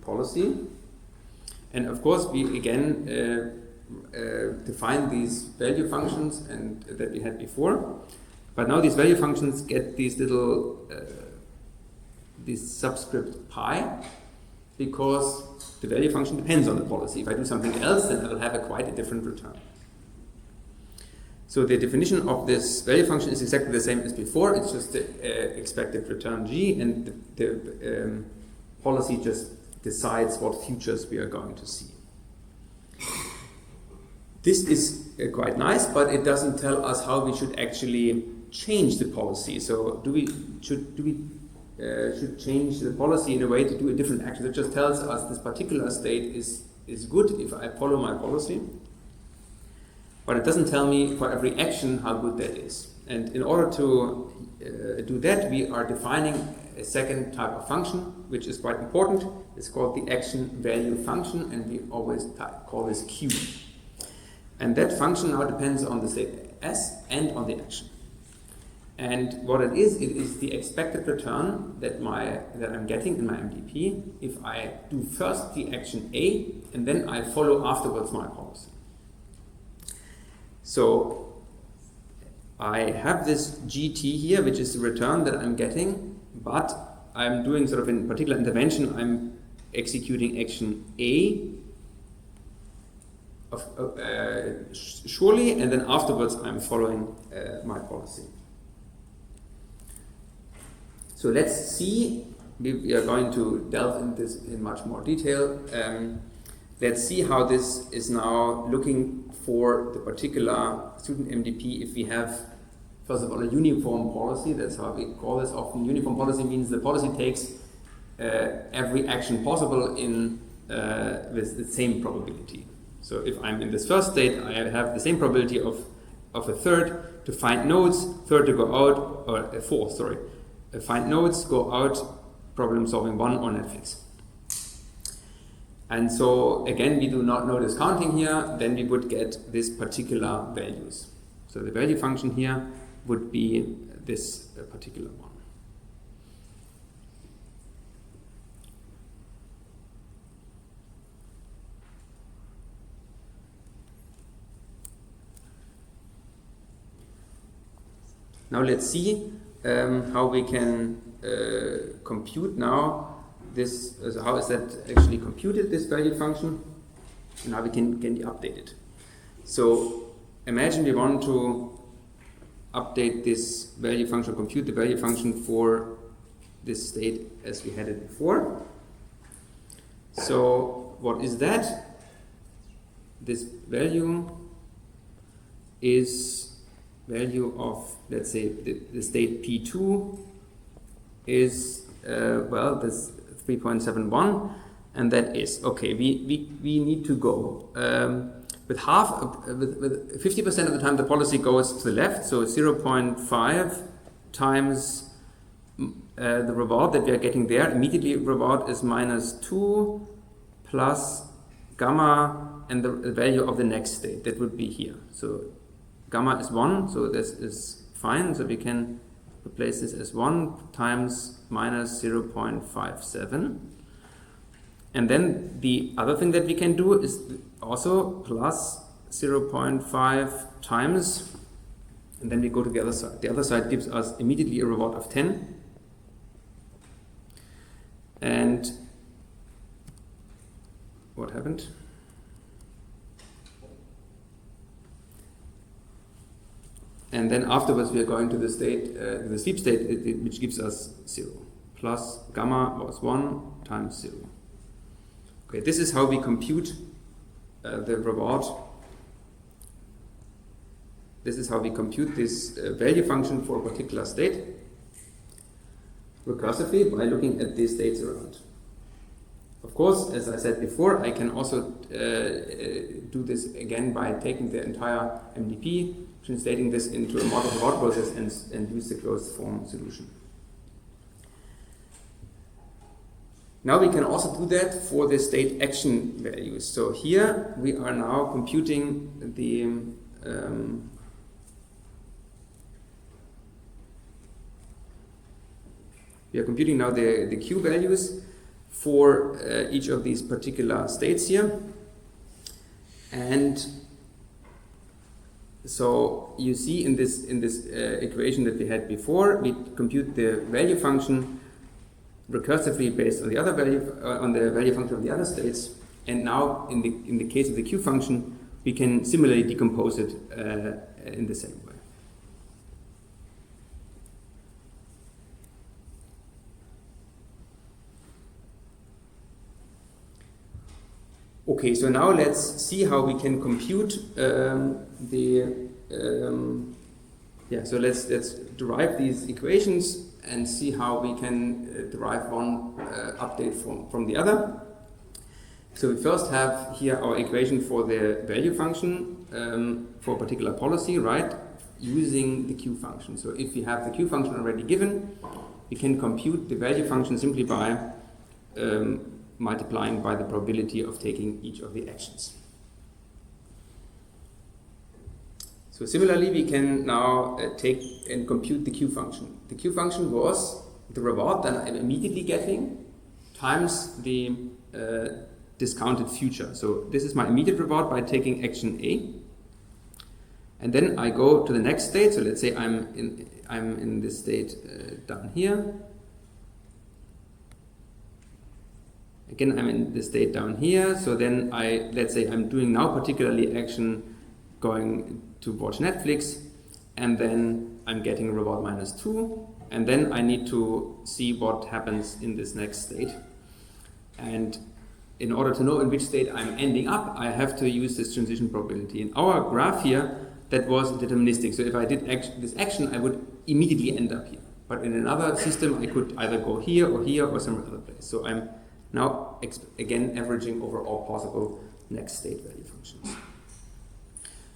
Speaker 1: policy. And of course we again define these value functions and that we had before. But now these value functions get these little this subscript pi, because the value function depends on the policy. If I do something else, then I will have quite a different return. So the definition of this value function is exactly the same as before. It's just the expected return g, and the policy just decides what futures we are going to see. This is quite nice, but it doesn't tell us how we should actually change the policy. So should change the policy in a way to do a different action. It just tells us this particular state is good if I follow my policy. But it doesn't tell me for every action how good that is. And in order to do that, we are defining a second type of function, which is quite important. It's called the action value function, and we always call this Q. And that function now depends on the state S and on the action. And what it is the expected return that I'm getting in my MDP if I do first the action A and then I follow afterwards my policy. So I have this GT here, which is the return that I'm getting but I'm doing sort of in particular intervention, I'm executing action A surely, and then afterwards I'm following my policy. So let's see, we are going to delve into this in much more detail. Let's see how this is now looking for the particular student MDP if we have, first of all, a uniform policy. That's how we call this often. Uniform policy means the policy takes every action possible in with the same probability. So if I'm in this first state, I have the same probability of a third to find nodes, third to go out, or a fourth, sorry. Find nodes, go out, problem solving 1 on Netflix. And so again, we do not know this counting here, then we would get this particular values. So the value function here would be this particular one. Now let's see how we can compute now this, how is that actually computed, this value function, and how we can update it. So imagine we want to update this value function, compute the value function for this state as we had it before. So what is that? This value is value of, let's say, the state P2 is, well, this 3.71, and that is, okay, we need to go. With 50% of the time the policy goes to the left, so 0.5 times the reward that we are getting there. Immediately reward is -2 plus gamma and the value of the next state. That would be here. So gamma is 1, so this is fine. So we can replace this as 1 times -0.57. And then the other thing that we can do is also plus 0.5 times, and then we go to the other side. The other side gives us immediately a reward of 10. And what happened? And then afterwards we are going to the state, the sleep state, which gives us 0. Plus gamma was 1 times 0. Okay, this is how we compute the reward. This is how we compute this value function for a particular state recursively by looking at these states around. Of course, as I said before, I can also do this again by taking the entire MDP, translating this into a model reward process, and use the closed form solution. Now we can also do that for the state action values. So here we are now computing the the Q values for each of these particular states here. And so you see in this equation that we had before, we compute the value function recursively based on the other value on the value function of the other states, and now in the case of the Q function, we can similarly decompose it in the same way. Okay, so now let's see how we can compute so let's derive these equations and see how we can derive one update from the other. So we first have here our equation for the value function for a particular policy, right, using the Q function. So if we have the Q function already given, we can compute the value function simply by multiplying by the probability of taking each of the actions. So similarly, we can now take and compute the Q function. The Q function was the reward that I'm immediately getting times the discounted future. So this is my immediate reward by taking action A. And then I go to the next state. So let's say I'm in this state down here. again, I'm in the state down here. So then let's say I'm doing now particularly action going to watch Netflix, and then I'm getting reward -2, and then I need to see what happens in this next state. And in order to know in which state I'm ending up, I have to use this transition probability. In our graph here, that was deterministic. So if I did this action, I would immediately end up here. But in another system, I could either go here or some other place. So I'm now, again, averaging over all possible next state value functions.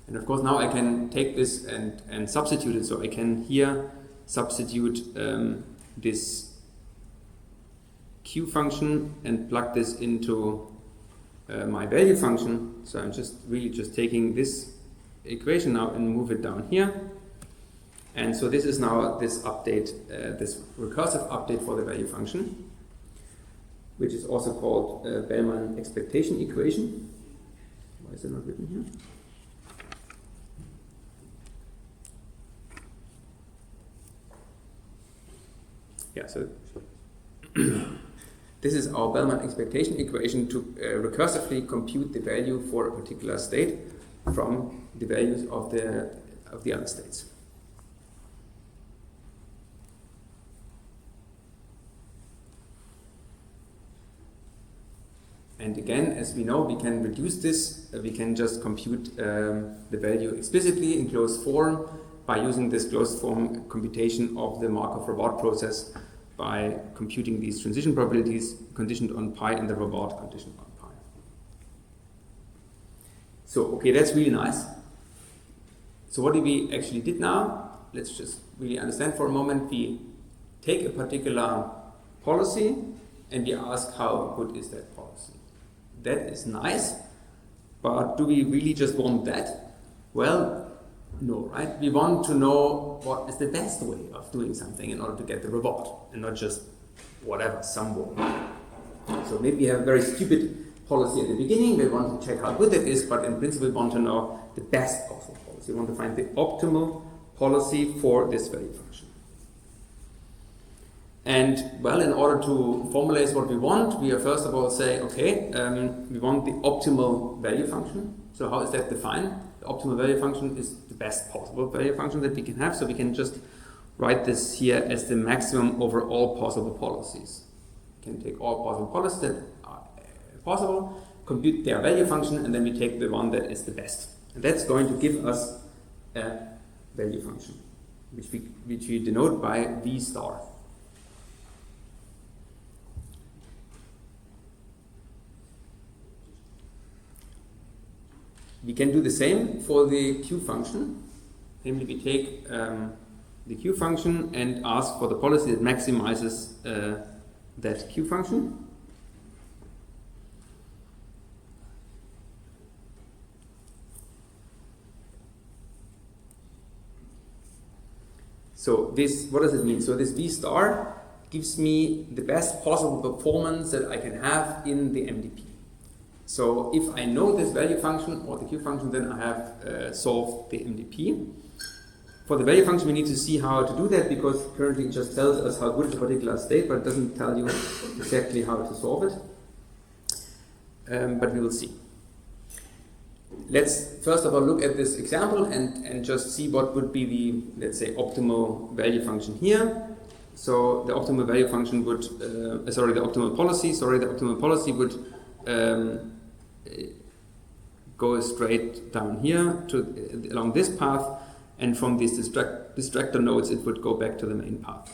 Speaker 1: And of course, now I can take this and substitute it. So I can here substitute this Q function and plug this into my value function. So I'm just taking this equation now and move it down here. And so this is now this update, this recursive update for the value function, which is also called Bellman expectation equation. Why is it not written here? Yeah, so this is our Bellman expectation equation to recursively compute the value for a particular state from the values of the other states. And again, as we know, we can reduce this. We can just compute the value explicitly in closed form by using this closed form computation of the Markov reward process by computing these transition probabilities conditioned on pi and the reward conditioned on pi. So, okay, that's really nice. So what we actually did now, let's just really understand for a moment. We take a particular policy and we ask how good is that policy. That is nice, but do we really just want that? Well, no, right? We want to know what is the best way of doing something in order to get the reward, and not just whatever, some way. So maybe we have a very stupid policy at the beginning, we want to check how good it is, but in principle we want to know the best possible policy. We want to find the optimal policy for this value function. And, well, in order to formulate what we want, we first of all say, okay, we want the optimal value function. So how is that defined? The optimal value function is the best possible value function that we can have. So we can just write this here as the maximum over all possible policies. We can take all possible policies that are possible, compute their value function, and then we take the one that is the best. And that's going to give us a value function, which we denote by V star. We can do the same for the Q function. Namely, we take the Q function and ask for the policy that maximizes that Q function. So this, what does it mean? So this V star gives me the best possible performance that I can have in the MDP. So if I know this value function or the Q function, then I have solved the MDP. For the value function, we need to see how to do that, because currently it just tells us how good is a particular state, but it doesn't tell you exactly how to solve it. But we will see. Let's first of all look at this example and just see what would be the, let's say, optimal value function here. So the optimal value function would, the optimal policy would go straight down here along this path, and from these distractor nodes it would go back to the main path.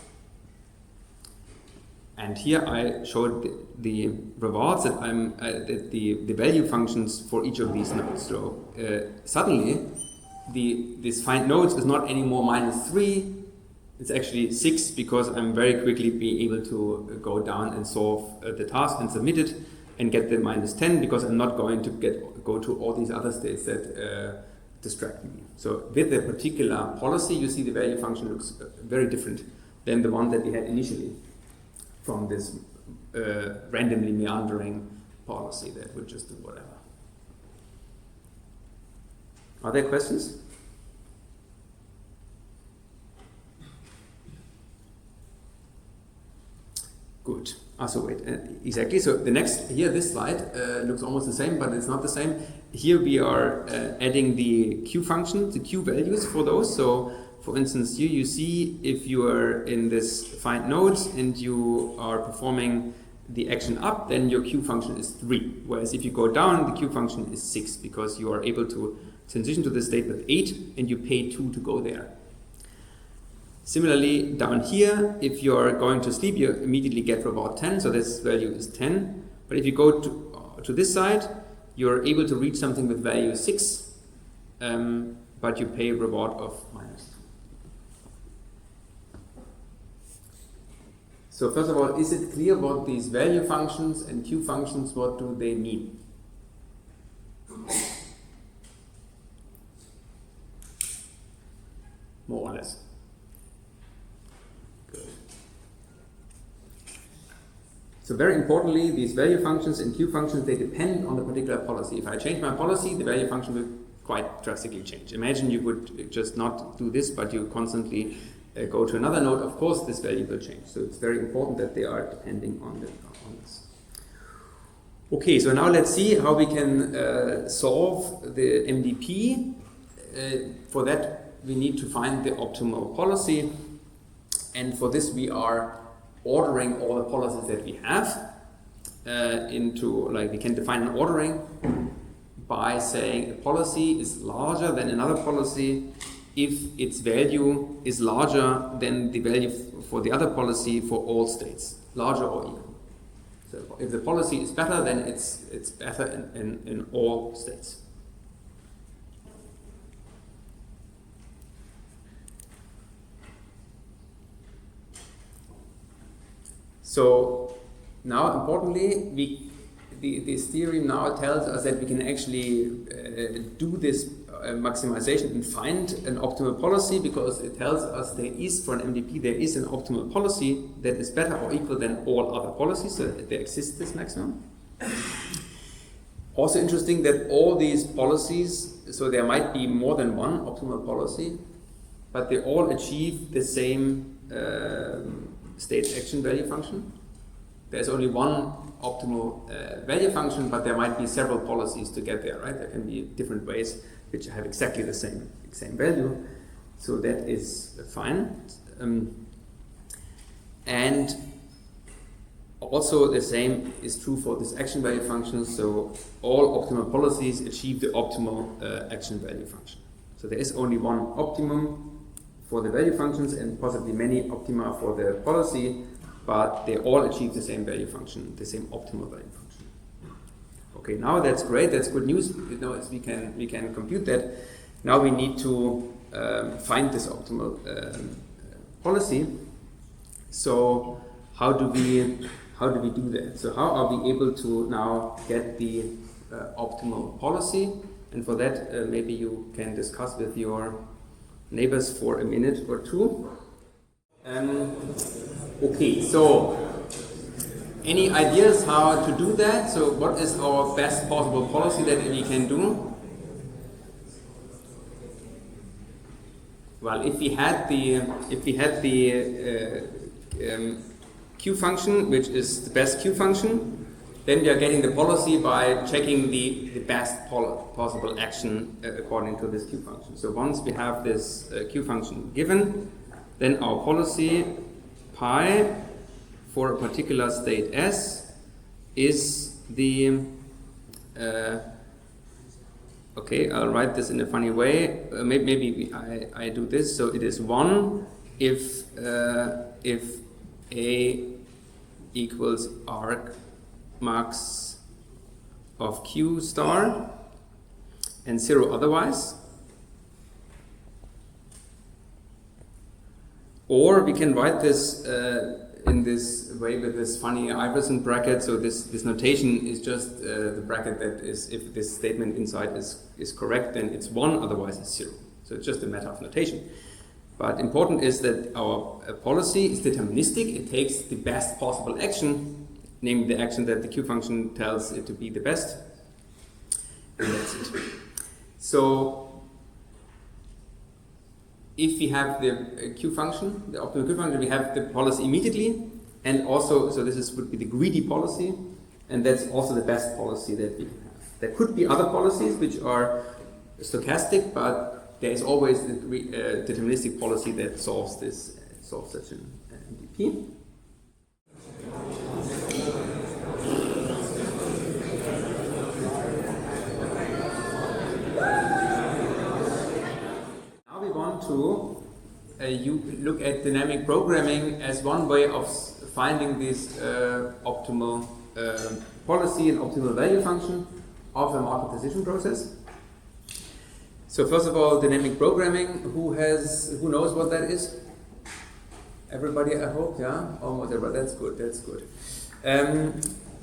Speaker 1: And here I showed the rewards that the value functions for each of these nodes. So suddenly this find nodes is not anymore -3, it's actually 6, because I'm very quickly be able to go down and solve the task and submit it and get the -10, because I'm not going to go to all these other states that distract me. So with a particular policy, you see the value function looks very different than the one that we had initially from this randomly meandering policy that would just do whatever. Are there questions? Good. So wait, exactly. So the next here, this slide looks almost the same, but it's not the same. Here we are adding the Q function, the Q values for those. So for instance, here you see if you are in this find nodes and you are performing the action up, then your Q function is 3. Whereas if you go down, the Q function is 6 because you are able to transition to the state with 8 and you pay 2 to go there. Similarly, down here, if you're going to sleep, you immediately get reward 10, so this value is 10. But if you go to this side, you're able to reach something with value 6, but you pay a reward of -2. So first of all, is it clear what these value functions and Q functions, what do they mean? More or less. So very importantly, these value functions and Q functions, they depend on the particular policy. If I change my policy, the value function will quite drastically change. Imagine you would just not do this, but you constantly go to another node. Of course, this value will change. So it's very important that they are depending on this. Okay, so now let's see how we can solve the MDP. For that, we need to find the optimal policy. And for this, we are ordering all the policies that we have into, like, we can define an ordering by saying a policy is larger than another policy if its value is larger than the value for the other policy for all states, larger or equal. So if the policy is better, then it's better in all states. So now, importantly, this theorem now tells us that we can actually do this maximization and find an optimal policy, because it tells us there is, for an MDP, there is an optimal policy that is better or equal than all other policies, so there exists this maximum. Also interesting that all these policies, so there might be more than one optimal policy, but they all achieve the same state action value function. There's only one optimal value function, but there might be several policies to get there, right? There can be different ways which have exactly the same value. So that is fine. And also the same is true for this action value function. So all optimal policies achieve the optimal action value function. So there is only one optimum for the value functions and possibly many optima for the policy, but they all achieve the same value function, the same optimal value function. Okay, now that's great, that's good news. We can compute that. Now we need to find this optimal policy. So how do we do that? So how are we able to now get the optimal policy? And for that, maybe you can discuss with your neighbors for a minute or two. Okay, so any ideas how to do that? So what is our best possible policy that we can do? Well, if we had the Q function, which is the best Q function, then we are getting the policy by checking the best possible action according to this Q function. So once we have this Q function given, then our policy pi for a particular state S is the okay, I'll write this in a funny way. Maybe I do this. So it is 1 if A equals arc max of Q star and 0 otherwise. Or we can write this in this way with this funny Iverson bracket. So this notation is just the bracket that is, if this statement inside is correct, then it's 1, otherwise it's 0. So it's just a matter of notation. But important is that our policy is deterministic. It takes the best possible action, namely the action that the Q function tells it to be the best. And that's it. So if we have the Q function, the optimal Q function, we have the policy immediately. and also, so would be the greedy policy, and that's also the best policy that we can have. There could be other policies which are stochastic, but there is always the deterministic policy that solves such an MDP. Now we want to you look at dynamic programming as one way of finding this optimal policy and optimal value function of a Markov decision process. So first of all, dynamic programming. Who knows what that is? Everybody, I hope, yeah. Almost everybody. That's good. That's good.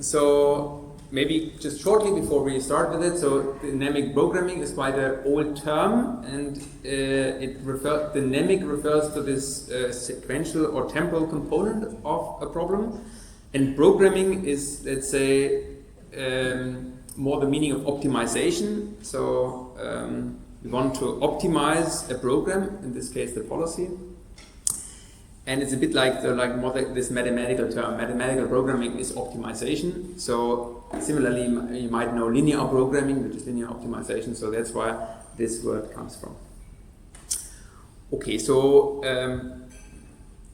Speaker 1: So maybe just shortly before we start with it. So dynamic programming is quite an old term, and dynamic refers to this sequential or temporal component of a problem, and programming is, let's say, more the meaning of optimization. So we want to optimize a program, in this case the policy, and it's a bit like this mathematical term. Mathematical programming is optimization. So similarly, you might know linear programming, which is linear optimization. So that's where this word comes from. Okay, so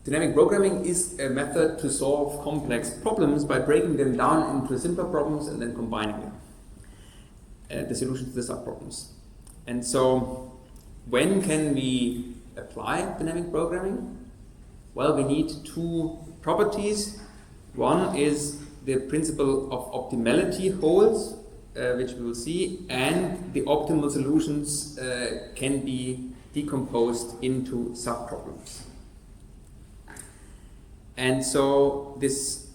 Speaker 1: dynamic programming is a method to solve complex problems by breaking them down into simpler problems and then combining them, the solutions to the subproblems. And so, when can we apply dynamic programming? Well, we need two properties. One is the principle of optimality holds, which we will see, and the optimal solutions can be decomposed into subproblems. And so this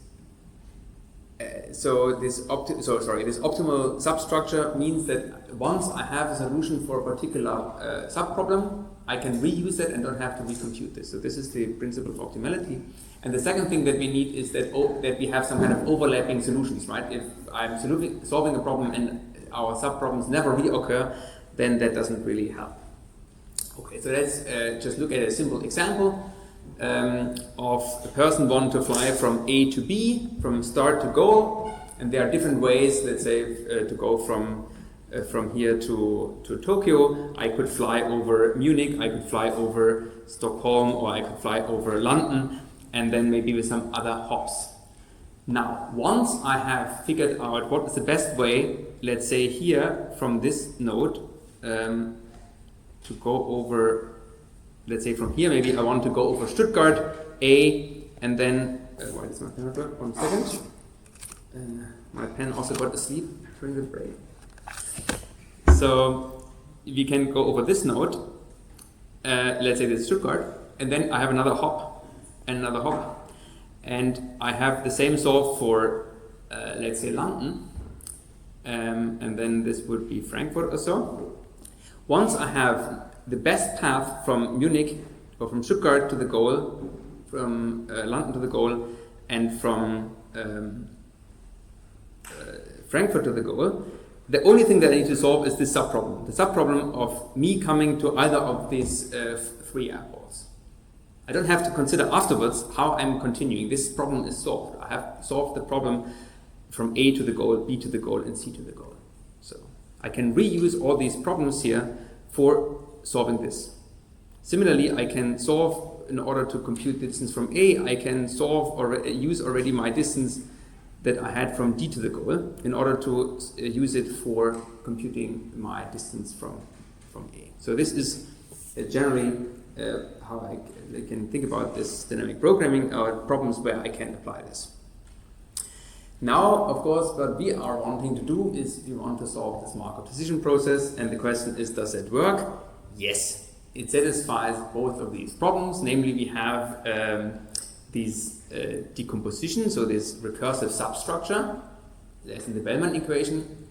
Speaker 1: optimal substructure means that once I have a solution for a particular subproblem, I can reuse it and don't have to recompute this. So this is the principle of optimality. And the second thing that we need is that we have some kind of overlapping solutions, right? If I'm solving a problem and our subproblems never reoccur, then that doesn't really help. Okay, so let's just look at a simple example of a person wanting to fly from A to B, from start to goal, and there are different ways, let's say, to go from here to Tokyo. I could fly over Munich, I could fly over Stockholm, or I could fly over London, and then maybe with some other hops. Now, once I have figured out what is the best way, let's say here from this node, to go over, let's say from here, maybe I want to go over Stuttgart, A, and then, why does my pen not work? 1 second. My pen also got asleep during the break. So we can go over this node, let's say this is Stuttgart, and then I have another hop, and another hop, and I have the same solve for, let's say London, and then this would be Frankfurt or so. Once I have the best path from Munich or from Stuttgart to the goal, from London to the goal, and from Frankfurt to the goal, the only thing that I need to solve is this subproblem. The subproblem of me coming to either of these 3 airports. I don't have to consider afterwards how I'm continuing. This problem is solved. I have solved the problem from A to the goal, B to the goal, and C to the goal. So I can reuse all these problems here for solving this. Similarly, I can solve, in order to compute the distance from A, I can solve or use already my distance that I had from D to the goal in order to use it for computing my distance from A. So this is generally how I can think about this dynamic programming, or problems where I can apply this. Now, of course, what we are wanting to do is we want to solve this Markov decision process, and the question is, does it work? Yes, it satisfies both of these problems. Namely, we have these decomposition, so this recursive substructure, as in the Bellman equation.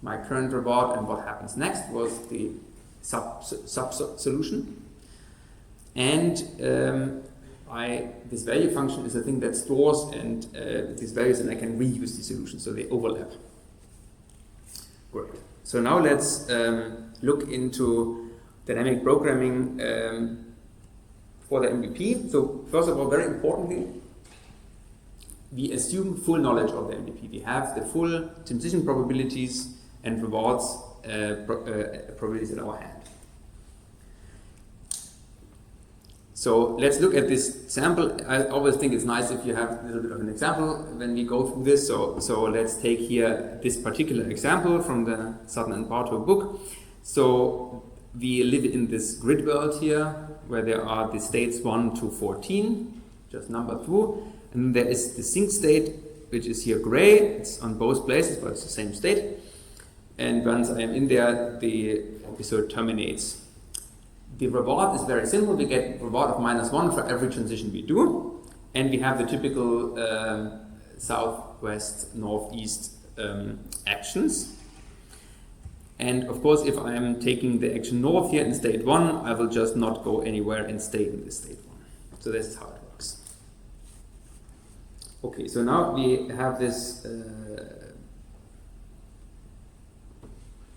Speaker 1: My current robot and what happens next was the solution. And this value function is a thing that stores and these values, and I can reuse the solution, so they overlap. Great. So now let's look into dynamic programming for the MVP. So first of all, very importantly, we assume full knowledge of the MDP. We have the full transition probabilities and rewards probabilities in our hand. So let's look at this sample. I always think it's nice if you have a little bit of an example when we go through this. So let's take here this particular example from the Sutton and Bartow book. So we live in this grid world here where there are the states 1 to 14, just number through. And there is the sync state, which is here gray. It's on both places, but it's the same state. And once I am in there, the episode terminates. The reward is very simple. We get reward of -1 for every transition we do. And we have the typical southwest, northeast actions. And of course, if I am taking the action north here in state 1, I will just not go anywhere and stay in this state 1. So this is how it works. Okay, so now we have this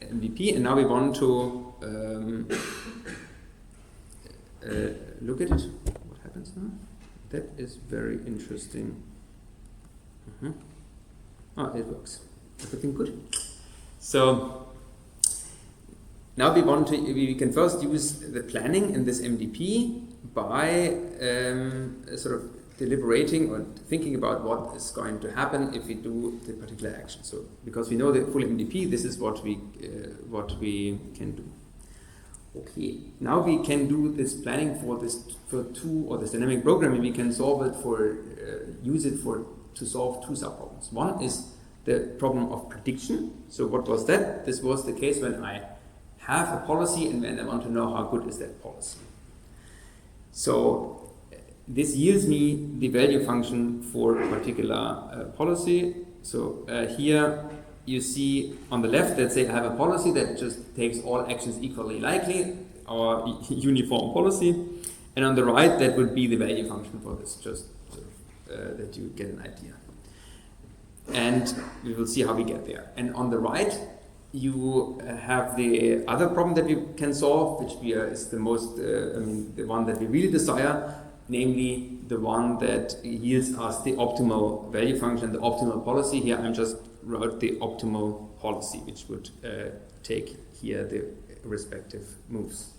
Speaker 1: MVP, and now we want to look at it. What happens now? That is very interesting. Oh, it works. Everything good? So now we can first use the planning in this MDP by sort of deliberating or thinking about what is going to happen if we do the particular action. So because we know the full MDP, this is what we can do. Okay, now we can do this planning for this dynamic programming. We can solve it to solve two subproblems. One is the problem of prediction. So what was that? This was the case when I have a policy and when I want to know how good is that policy. So this yields me the value function for a particular policy. So here you see on the left, let's say I have a policy that just takes all actions equally likely, our uniform policy. And on the right, that would be the value function for this, just sort of, that you get an idea. And we will see how we get there. And on the right, you have the other problem that we can solve, which is the most, the one that we really desire, namely the one that yields us the optimal value function, the optimal policy. Here I'm just wrote the optimal policy, which would take here the respective moves.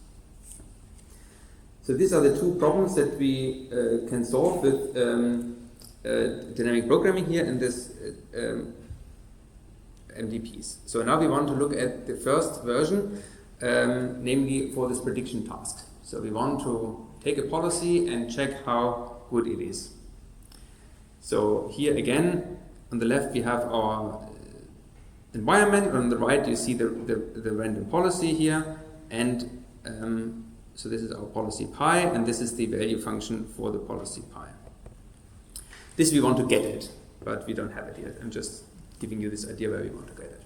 Speaker 1: So these are the two problems that we can solve with dynamic programming here in this MDPs. So now we want to look at the first version, namely for this prediction task. So we want to take a policy and check how good it is. So here again, on the left we have our environment, on the right you see the random policy here, and so this is our policy pi, and this is the value function for the policy pi. This we want to get at, but we don't have it yet. I'm just giving you this idea where we want to get it.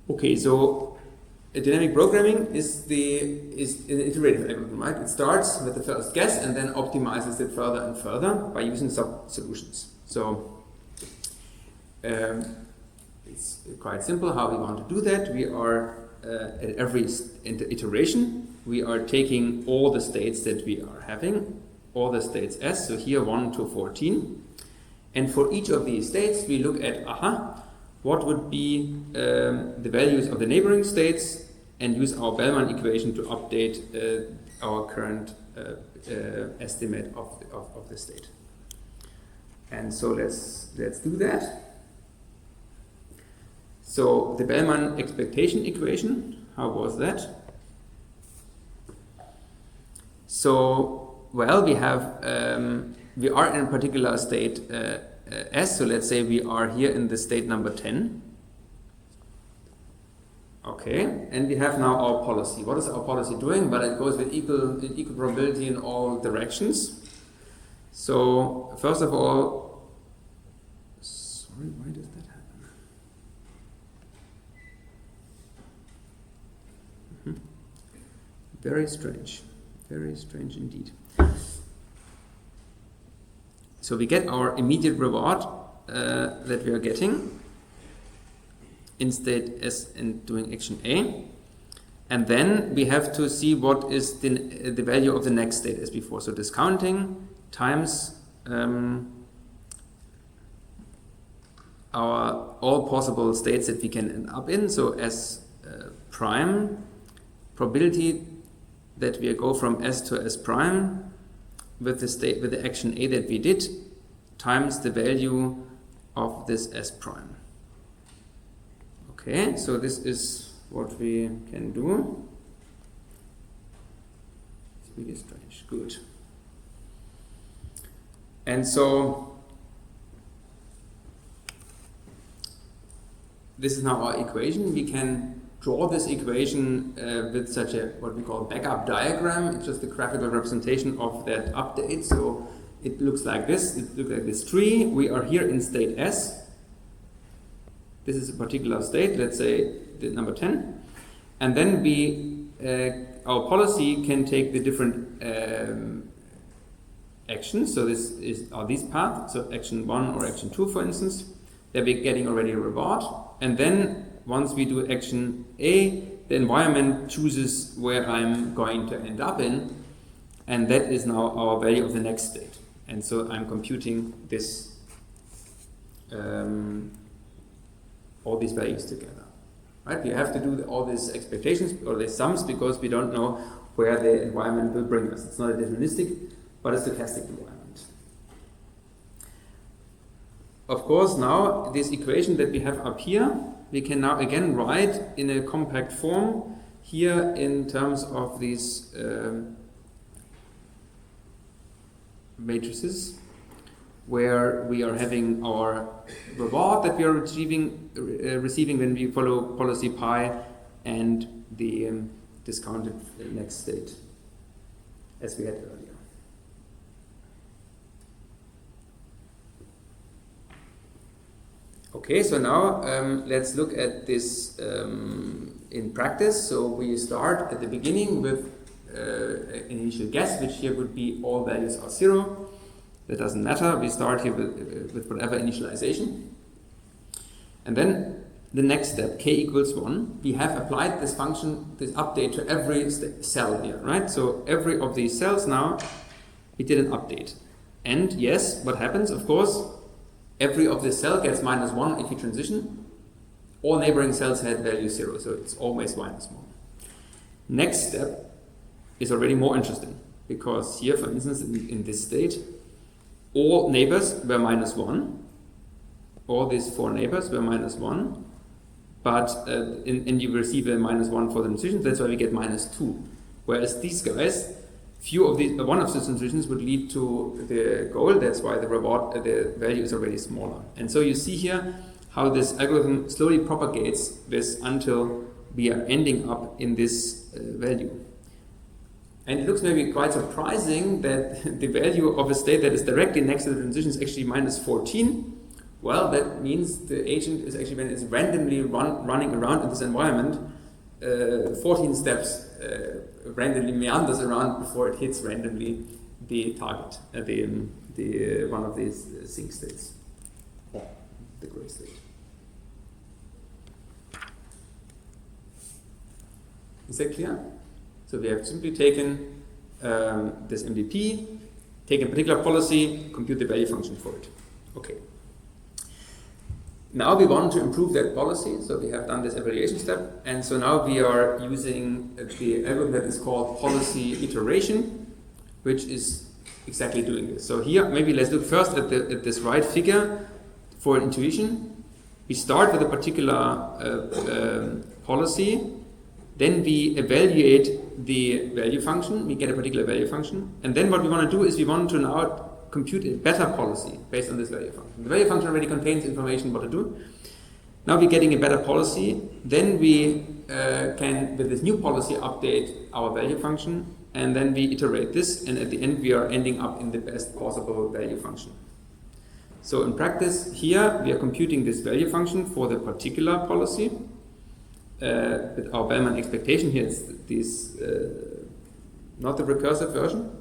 Speaker 1: Okay, so dynamic programming is an iterative algorithm, right? It starts with the first guess and then optimizes it further and further by using sub-solutions. So it's quite simple how we want to do that. We are at every iteration, we are taking all the states that we are having, all the states S, so here 1 to 14. And for each of these states, we look at, what would be the values of the neighboring states, and use our Bellman equation to update our current estimate of the state. And so let's do that. So the Bellman expectation equation, how was that? So, well, we have, we are in a particular state S, so let's say we are here in the state number 10. Okay, and we have now our policy. What is our policy doing? Well, it goes with equal probability in all directions. So, first of all, sorry, why does that happen? Very strange indeed. So we get our immediate reward that we are getting in state S and doing action A. And then we have to see what is the value of the next state as before. So discounting times all possible states that we can end up in. So S prime, probability that we go from S to S prime with the action A that we did times the value of this S prime. Okay, so this is what we can do. It's really strange. Good. And so this is now our equation. We can draw this equation with such a what we call backup diagram. It's just a graphical representation of that update. So it looks like this. It looks like this tree. We are here in state S. This is a particular state. Let's say the number 10, and then we our policy can take the different actions. So this are these paths. So action 1 or action 2, for instance. There we're getting already a reward, and then once we do action A, the environment chooses where I'm going to end up in, and that is now our value of the next state. And so I'm computing this, all these values together. Right? We have to do all these expectations or these sums because we don't know where the environment will bring us. It's not a deterministic, but a stochastic environment. Of course, now this equation that we have up here, we can now again write in a compact form here in terms of these matrices, where we are having our reward that we are receiving when we follow policy pi and the discounted next state, as we had earlier. Okay, so now let's look at this in practice. So we start at the beginning with an initial guess, which here would be all values are 0. That doesn't matter. We start here with whatever initialization. And then the next step, k equals 1, we have applied this function, this update to every cell here, right? So every of these cells now, we did an update. And yes, what happens, of course, every of this cell gets -1 if you transition. All neighboring cells had value 0, so it's always -1. Next step is already more interesting, because here, for instance, in this state, all neighbors were -1. All these 4 neighbors were -1. But, and you receive a -1 for the transitions, that's why we get -2. Whereas these guys, one of the transitions would lead to the goal, that's why the reward, the value is already smaller. And so you see here how this algorithm slowly propagates this until we are ending up in this value. And it looks maybe quite surprising that the value of a state that is directly next to the transition is actually -14. Well, that means the agent is actually, when it's randomly running around in this environment, 14 steps randomly meanders around before it hits randomly the target, the one of these sync states, or the gray state. Is that clear? So we have simply taken this MDP, taken a particular policy, compute the value function for it. Okay. Now we want to improve that policy, so we have done this evaluation step, and so now we are using the algorithm that is called policy iteration, which is exactly doing this. So here, maybe let's look first at this right figure for intuition. We start with a particular policy, then we evaluate the value function, we get a particular value function, and then what we want to do is we want to now compute a better policy based on this value function. The value function already contains information what to do. Now we're getting a better policy, then we can, with this new policy, update our value function, and then we iterate this, and at the end we are ending up in the best possible value function. So in practice, here we are computing this value function for the particular policy. With our Bellman expectation here, it's this, not the recursive version,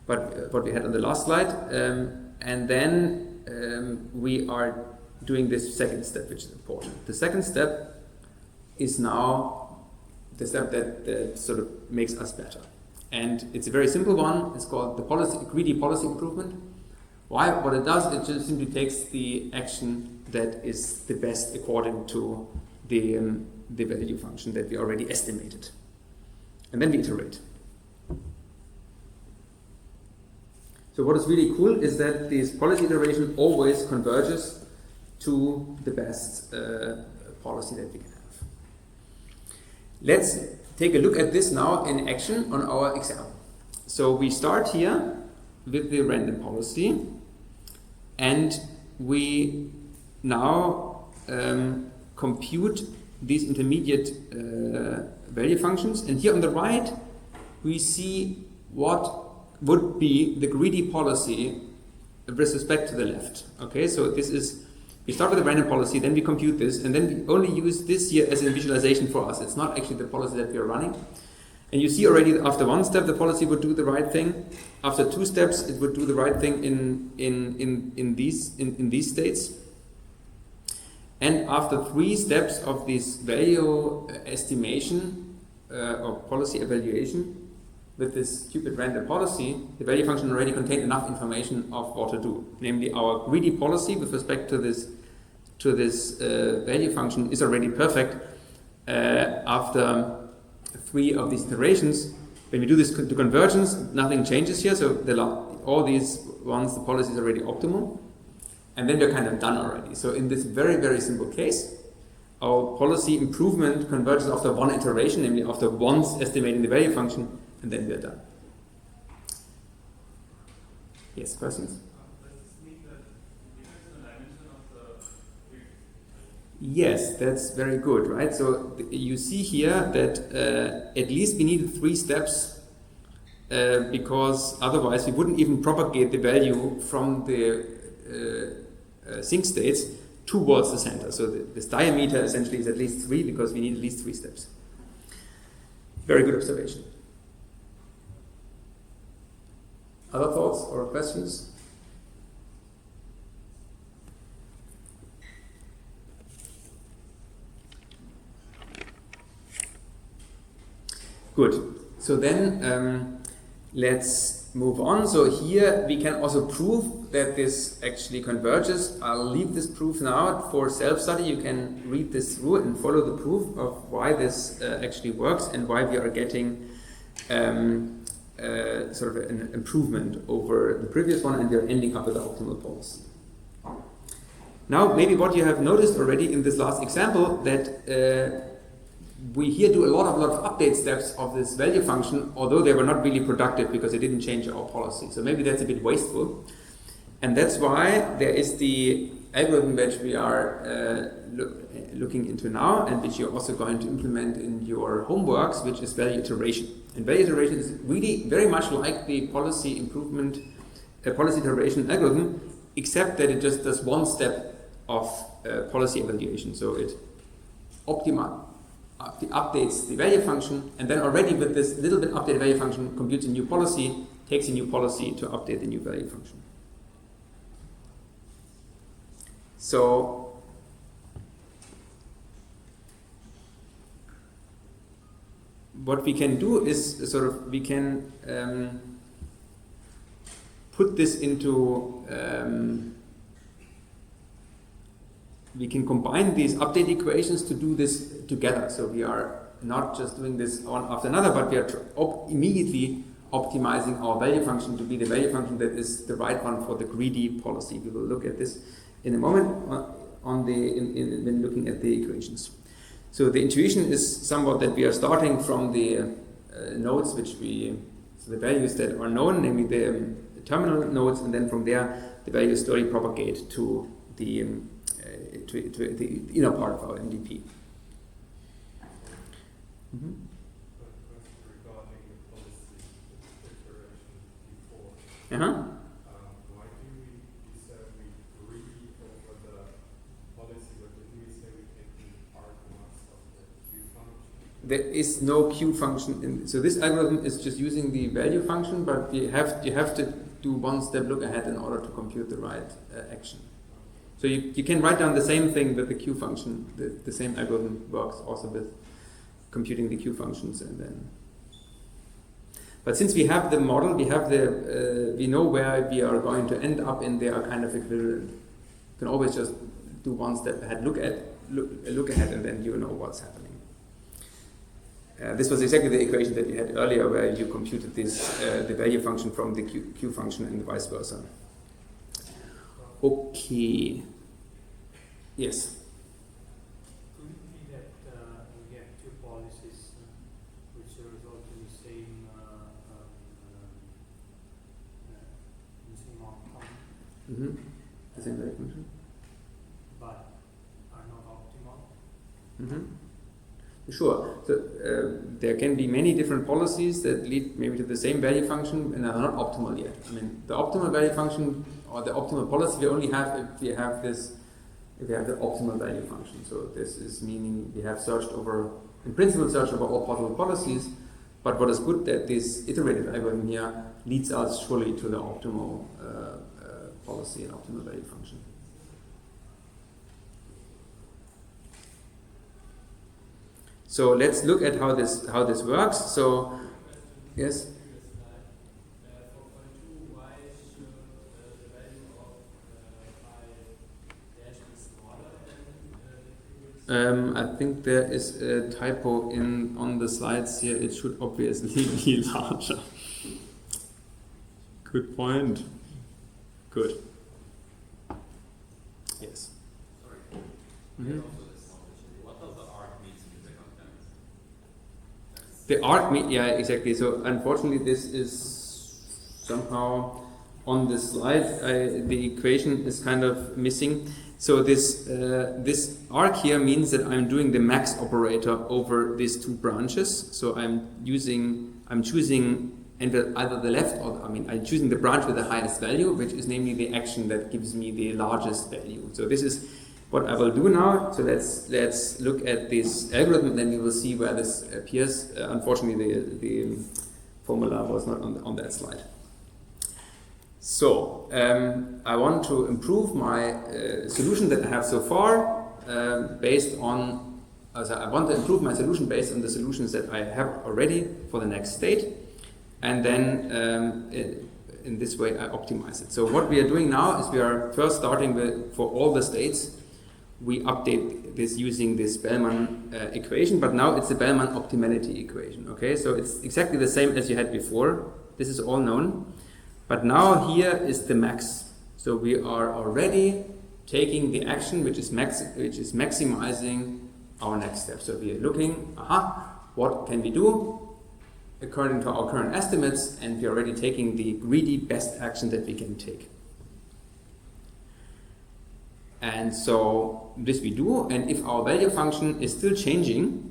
Speaker 1: but what we had on the last slide. And then we are doing this second step, which is important. The second step is now the step that sort of makes us better. And it's a very simple one. It's called the greedy policy improvement. Why? What it does, it just simply takes the action that is the best according to the value function that we already estimated. And then we iterate. So what is really cool is that this policy iteration always converges to the best policy that we can have. Let's take a look at this now in action on our example. So we start here with the random policy, and we now compute these intermediate value functions. And here on the right, we see what would be the greedy policy with respect to the left. Okay, so this is, we start with a random policy, then we compute this, and then we only use this here as a visualization for us. It's not actually the policy that we are running. And you see already after one step the policy would do the right thing. After two steps it would do the right thing in these states. And after three steps of this value estimation or policy evaluation with this stupid random policy, the value function already contained enough information of what to do. Namely, our greedy policy with respect to this value function is already perfect after three of these iterations. When we do this to convergence, nothing changes here. So all these ones, the policy is already optimal. And then we're kind of done already. So in this very, very simple case, our policy improvement converges after one iteration, namely after once estimating the value function, and then we're done. Yes, questions?
Speaker 3: Does this mean that depends on the dimension of the grid?
Speaker 1: Yes, that's very good, right? So you see here that at least we needed three steps because otherwise we wouldn't even propagate the value from the sync states towards the center. So this diameter essentially is at least 3 because we need at least 3 steps. Very good observation. Other thoughts or questions? Good. So then let's move on. So here we can also prove that this actually converges. I'll leave this proof now for self-study. You can read this through and follow the proof of why this actually works and why we are getting sort of an improvement over the previous one, and we are ending up with the optimal policy. Now, maybe what you have noticed already in this last example, that we here do a lot of update steps of this value function, although they were not really productive because they didn't change our policy. So maybe that's a bit wasteful. And that's why there is the algorithm which we are looking into now, and which you're also going to implement in your homeworks, which is value iteration. And value iteration is really very much like the policy improvement, policy iteration algorithm, except that it just does one step of policy evaluation. So it updates the value function, and then already with this little bit updated value function computes a new policy, takes a new policy to update the new value function. So what we can do is sort of, we can put this into, we can combine these update equations to do this together. So we are not just doing this one after another, but we are immediately optimizing our value function to be the value function that is the right one for the greedy policy. We will look at this in a moment when looking at the equations. So the intuition is somewhat that we are starting from the nodes so the values that are known, namely the terminal nodes, and then from there the values slowly propagate to the inner part of our MDP. Mm-hmm.
Speaker 5: Regarding the policy iteration before,
Speaker 1: Uh-huh.
Speaker 5: why do we say we agree over the policy, but didn't we say we take the arguments of the Q function?
Speaker 1: There is no Q function so this algorithm is just using the value function, but you have to do one step look ahead in order to compute the right action. So you can write down the same thing with the Q function. The same algorithm works also with computing the Q functions, and then. But since we have the model, we have we know where we are going to end up in their kind of equivalent. You can always just do one step ahead, look ahead, and then you know what's happening. This was exactly the equation that we had earlier, where you computed this the value function from the Q function and vice versa. Okay. Yes.
Speaker 6: Could it be that we have two policies which result in the same outcome?
Speaker 1: The same value function.
Speaker 6: But are not optimal?
Speaker 1: Sure. So there can be many different policies that lead maybe to the same value function and are not optimal yet. I mean, the optimal value function or the optimal policy we only have if we have the optimal value function. So this is meaning we have in principle searched over all possible policies, but what is good that this iterative algorithm here leads us surely to the optimal policy and optimal value function. So let's look at how this works. So, yes. I think there is a typo on the slides here. It should obviously be larger. Good point. Good. Yes.
Speaker 7: Sorry. What does the arc mean in the content?
Speaker 1: The arc mean, yeah, exactly. So unfortunately, this is somehow on the slide. The equation is kind of missing. So this arc here means that I'm doing the max operator over these two branches. So I'm choosing either the left I'm choosing the branch with the highest value, which is namely the action that gives me the largest value. So this is what I will do now. So let's look at this algorithm, and then we will see where this appears. Unfortunately, the formula was not on that slide. So I want to improve my solution that I have so far I want to improve my solution based on the solutions that I have already for the next state, and then in this way I optimize it. So what we are doing now is we are first starting with, for all the states, we update this using this Bellman equation, but now it's the Bellman optimality equation. Okay, so it's exactly the same as you had before. This is all known. But now here is the max. So we are already taking the action which is maximizing our next step. So we are looking, what can we do according to our current estimates, and we are already taking the greedy best action that we can take. And so this we do, and if our value function is still changing,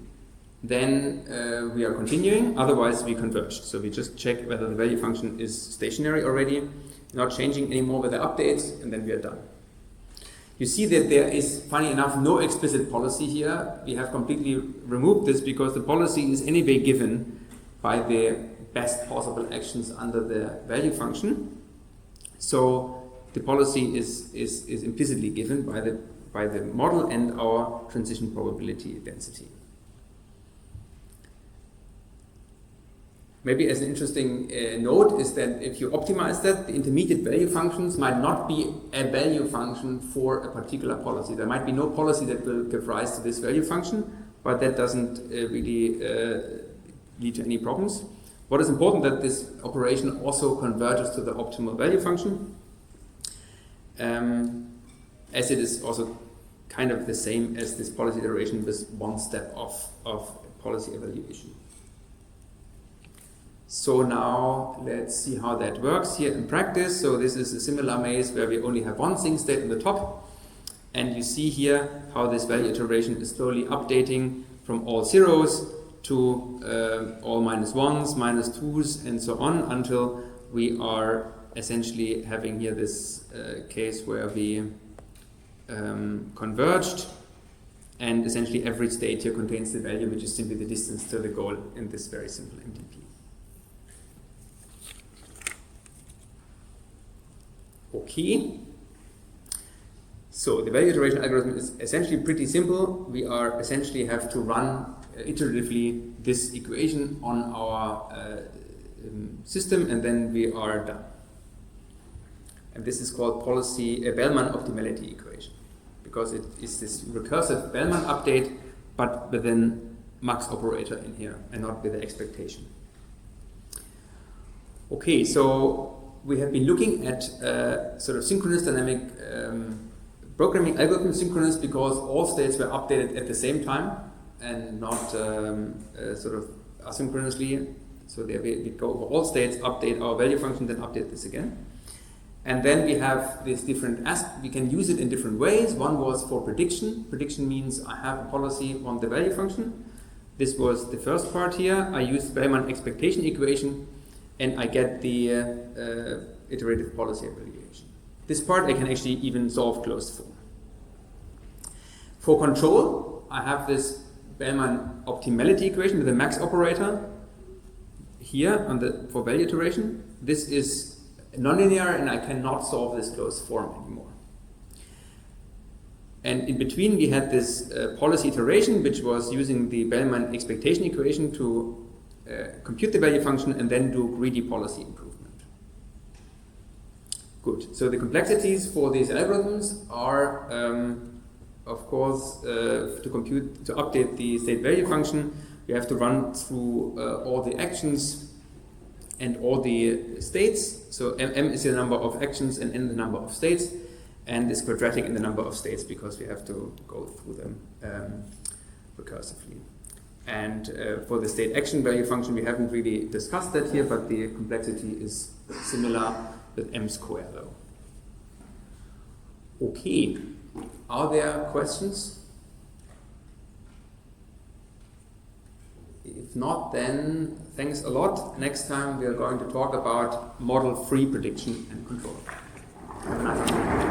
Speaker 1: then we are continuing, otherwise we converge. So we just check whether the value function is stationary already, not changing anymore with the updates, and then we are done. You see that there is, funny enough, no explicit policy here. We have completely removed this because the policy is anyway given by the best possible actions under the value function. So the policy is implicitly given by the model and our transition probability density. Maybe as an interesting note is that if you optimize that, the intermediate value functions might not be a value function for a particular policy. There might be no policy that will give rise to this value function, but that doesn't really lead to any problems. What is important that this operation also converges to the optimal value function, as it is also kind of the same as this policy iteration with one step of policy evaluation. So now let's see how that works here in practice. So this is a similar maze where we only have one single state in the top. And you see here how this value iteration is slowly updating from all zeros to all minus ones, minus twos, and so on, until we are essentially having here this case where we converged, and essentially every state here contains the value which is simply the distance to the goal in this very simple MDP. Okay, so the value iteration algorithm is essentially pretty simple. We are essentially have to run iteratively this equation on our system, and then we are done. And this is called Bellman optimality equation, because it is this recursive Bellman update, but within max operator in here, and not with the expectation. Okay, so we have been looking at sort of synchronous dynamic programming algorithm, synchronous because all states were updated at the same time and not sort of asynchronously. So there we go over all states, update our value function, then update this again. And then we have this different we can use it in different ways. One was for prediction. Prediction means I have a policy on the value function. This was the first part here. I use Bellman expectation equation and I get the iterative policy evaluation. This part I can actually even solve closed form. For control, I have this Bellman optimality equation with a max operator here for value iteration. This is nonlinear and I cannot solve this closed form anymore. And in between we had this policy iteration, which was using the Bellman expectation equation to compute the value function and then do greedy policy improvement. Good. So the complexities for these algorithms are, of course, to update the state value function, you have to run through all the actions and all the states. So m is the number of actions and n the number of states, and is quadratic in the number of states because we have to go through them recursively. And for the state action value function, we haven't really discussed that here, but the complexity is similar with m squared though. Okay, are there questions? If not, then thanks a lot. Next time we are going to talk about model-free prediction and control. Have a nice day.